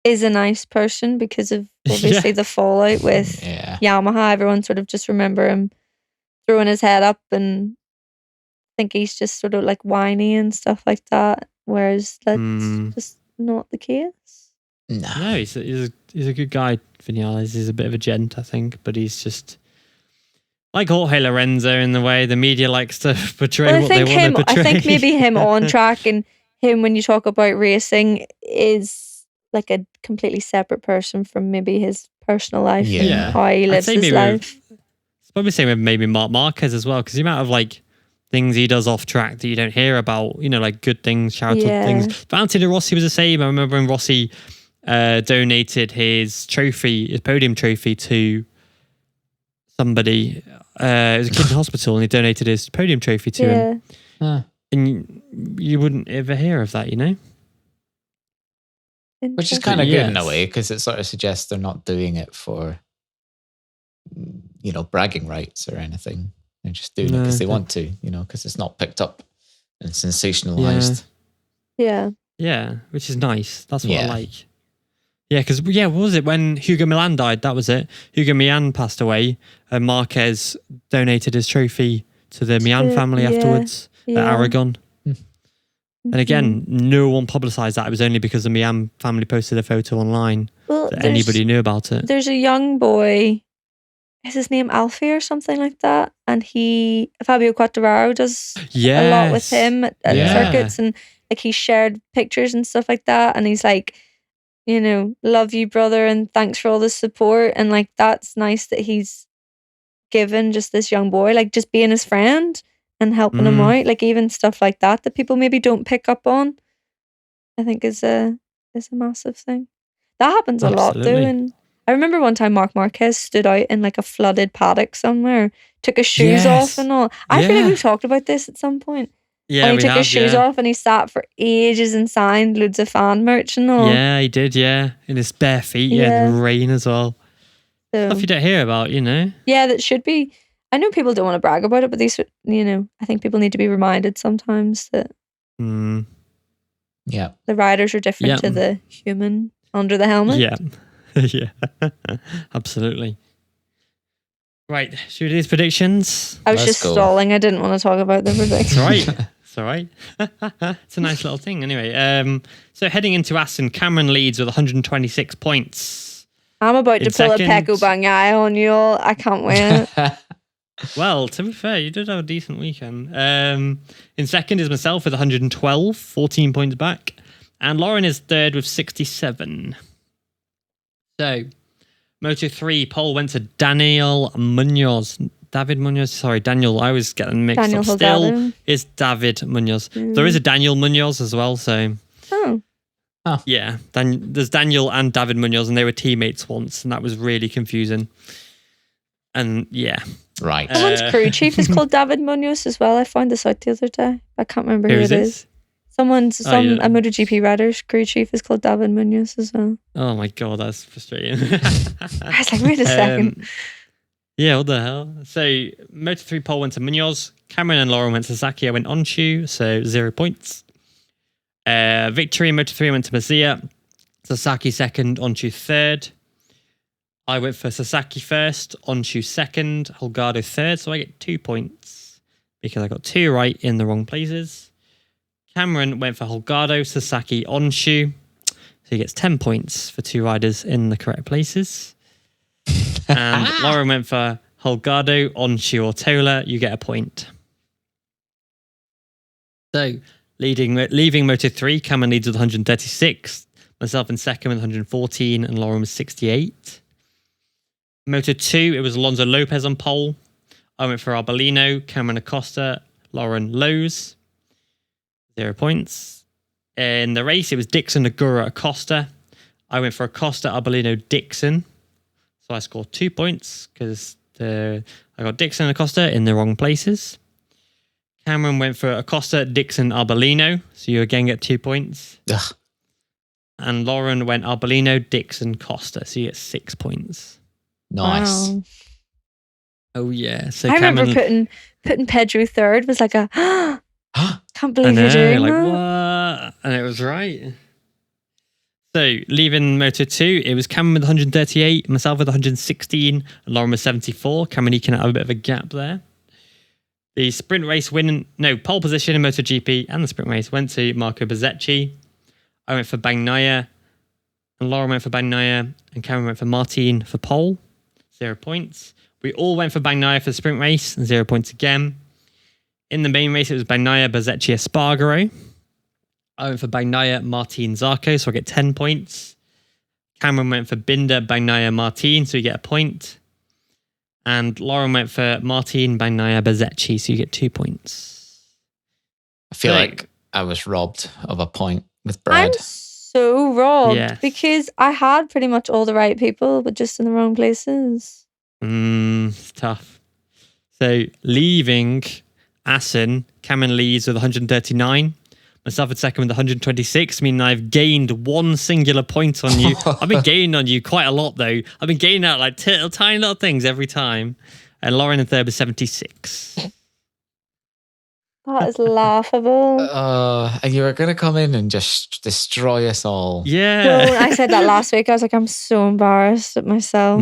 is a nice person because of obviously the fallout with Yamaha. Everyone sort of just remember him throwing his head up and think he's just sort of like whiny and stuff like that. Whereas that's just not the case.
No, he's a good guy, Vinales. He's a bit of a gent, I think, but he's just like Jorge Lorenzo in the way the media likes to portray what they want to portray.
I think maybe him on track and him when you talk about racing is like a completely separate person from maybe his personal life and how he lives his life.
It's probably the same with maybe Marc Marquez as well, because the amount of like things he does off track that you don't hear about, like good things, charitable things. Valentino Rossi was the same. I remember when Rossi donated his podium trophy to somebody. It was a kid in hospital, and he donated his podium trophy to him. And you wouldn't ever hear of that,
Which is kind of good in a way, because it sort of suggests they're not doing it for, bragging rights or anything. They're just doing it because they want to, because it's not picked up and sensationalized.
Yeah.
Yeah, which is nice. That's what I like. Yeah, because, what was it? When Hugo Milan died, that was it. Hugo Milan passed away, and Marquez donated his trophy to the Milan family afterwards at Aragon. And again, no one publicised that. It was only because the Milan family posted a photo online that anybody knew about it.
There's a young boy, is his name Alfie or something like that? And Fabio Quartararo does a lot with him at circuits, and like he shared pictures and stuff like that. And he's like, love you, brother, and thanks for all the support. And like, that's nice that he's given just this young boy, like just being his friend and helping him out. Like even stuff like that people maybe don't pick up on, I think is a massive thing. That happens a lot though. And I remember one time Marc Marquez stood out in like a flooded paddock somewhere, took his shoes off and all. I feel like we've talked about this at some point.
Yeah,
and he took his shoes off and he sat for ages and signed loads of fan merch and all.
Yeah, he did, in his bare feet, in the rain as well.
So,
stuff you don't hear about,
Yeah, that should be. I know people don't want to brag about it, but these, I think people need to be reminded sometimes that the riders are different to the human under the helmet.
Yeah. Yeah, absolutely. Right, should we do these predictions?
I was just stalling. I didn't want to talk about the predictions.
It's all right. It's a nice little thing. Anyway, so heading into Assen, Cameron leads with 126 points.
I'm about to pull a Pecco Bagnaia on you all. I can't wait.
Well, to be fair, you did have a decent weekend. In second is myself with 112, 14 points back. And Lauren is third with 67. So, Moto3 pole went to Daniel Munoz. David Munoz? Sorry, Daniel. I always get them mixed
Daniel
up.
Holgado.
Still is David Munoz. There is a Daniel Munoz as well, so...
Oh.
Yeah, there's Daniel and David Munoz, and they were teammates once, and that was really confusing. And yeah.
Right.
Someone's crew chief is called David Munoz as well. I found this out the other day. I can't remember who it is. A MotoGP rider's crew chief is called David Munoz as well.
Oh my God, that's frustrating.
I was like, wait a second.
Yeah, what the hell? So, Moto3 pole went to Munoz. Cameron and Lauren went to Saki. I went Onshu, so 0 points. Victory in Moto3 went to Mazia. Sasaki second, Onshu third. I went for Sasaki first, Onshu second, Holgado third, so I get 2 points because I got 2 right in the wrong places. Cameron went for Holgado, Sasaki, Onshu, so he gets 10 points for 2 riders in the correct places. And Lauren went for Holgado, Onshu, or Tola. You get a point. So, leaving Moto3, Cameron leads with 136. Myself in second with 114, and Lauren was 68. Moto2, it was Alonso Lopez on pole. I went for Arbolino, Cameron Acosta, Lauren Lowe's. 0 points. In the race, it was Dixon, Agura, Acosta. I went for Acosta, Arbolino, Dixon. So I scored 2 points because I got Dixon and Acosta in the wrong places. Cameron went for Acosta, Dixon, Arbolino. So you again get 2 points.
Ugh.
And Lauren went Arbolino, Dixon, Costa. So you get 6 points.
Nice.
Wow.
Oh, yeah. So
I
Cameron,
remember putting Pedro third was like a, can't believe you're doing that.
What? And it was right. So leaving Moto2, it was Cameron with 138, myself with 116, and Lauren with 74. Cameron eking out a bit of a gap there. The sprint race pole position in MotoGP and the sprint race went to Marco Bezzecchi. I went for Bagnaia, and Lauren went for Bagnaia, and Cameron went for Martin for pole. 0 points. We all went for Bagnaia for the sprint race, and 0 points again. In the main race, it was Bagnaia, Bezzecchi, Espargaro. I went for Bagnaia, Martin, Zarco, so I get 10 points. Cameron went for Binder, Bagnaia, Martin, so you get a point. And Lauren went for Martin, Bagnaia, Bezzecchi, so you get 2 points.
I feel like I was robbed of a point with Brad.
I'm so robbed because I had pretty much all the right people, but just in the wrong places.
It's tough. So leaving Assen, Cameron leads with 139. Myself at second with 126, meaning I've gained 1 singular point on you. I've been gaining on you quite a lot, though. I've been gaining out like tiny little things every time. And Lauren in third with 76.
That is laughable.
And you were going to come in and just destroy us all.
Yeah.
So I said that last week. I was like, I'm so embarrassed at myself.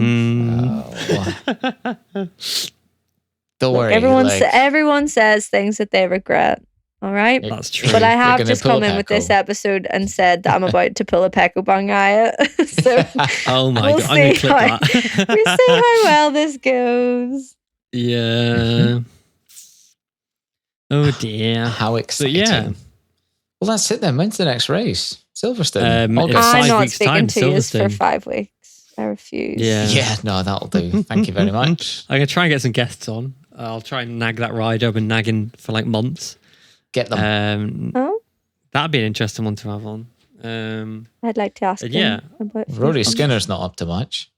Don't worry.
Everyone says things that they regret. All right.
That's true.
But I have just come in with this episode and said that I'm about to pull a Pecco Bagnaia. So
oh my God. I'm going to clip that.
We'll see how well this goes.
Yeah. Oh dear.
How exciting.
But yeah.
Well, that's it then. When's the next race? Silverstone.
I'm not speaking to you for 5 weeks. I refuse.
Yeah, no, that'll do. Thank you very much.
I'm going to try and get some guests on. I'll try and nag that rider. I've been nagging for like months.
Get them.
That'd be an interesting one to have on.
I'd like to ask him about
Rory Skinner's not up to much.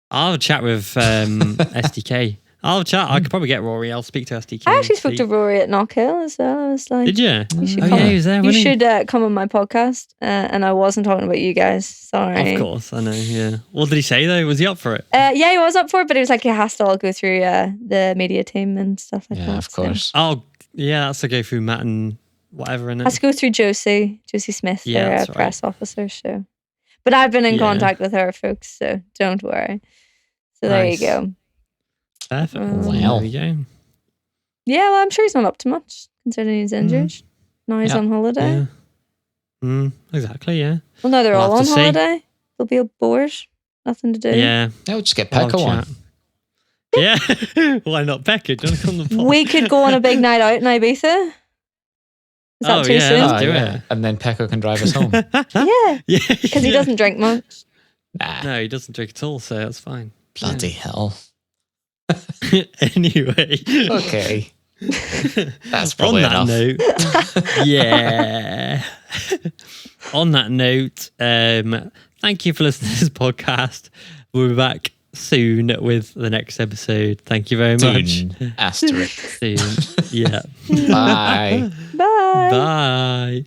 I'll have a chat with SDK. I'll chat. I could probably get Rory. I'll speak to SDK.
I actually spoke to Rory at Knockhill as well. I was like,
did you?
You should
come. Yeah, he was there.
You should come on my podcast. And I wasn't talking about you guys. Sorry.
Of course, I know. Yeah. What did he say though? Was he up for it?
Yeah, he was up for it, but it was like he has to all go through the media team and stuff like that.
Yeah, of course.
Oh, yeah. That's to go through Matt and whatever.
Has to go through Josie Smith, their press officer. So, but I've been in contact with her, folks. So don't worry. So there you go.
Perfect.
Wow.
There we go.
Yeah, well, I'm sure he's not up to much considering he's injured. Now he's on holiday.
Yeah. Exactly, yeah.
Well, now they're all on holiday. They'll be bored. Nothing to do.
Yeah.
We'll just get Pecco on.
Yeah. Why not Pecco? Do you want to come on the pod?
We could go on a big night out in Ibiza. Is that too soon?
Let's do it.
And then Pecco can drive us home.
Yeah, because he doesn't drink much.
Nah.
No, he doesn't drink at all, so that's fine.
Bloody hell.
Anyway.
Okay. That's probably
on that
enough.
Note, yeah. On that note, thank you for listening to this podcast. We'll be back soon with the next episode. Thank you very much.
Asterisk.
Soon. Yeah.
Bye.
Bye.
Bye.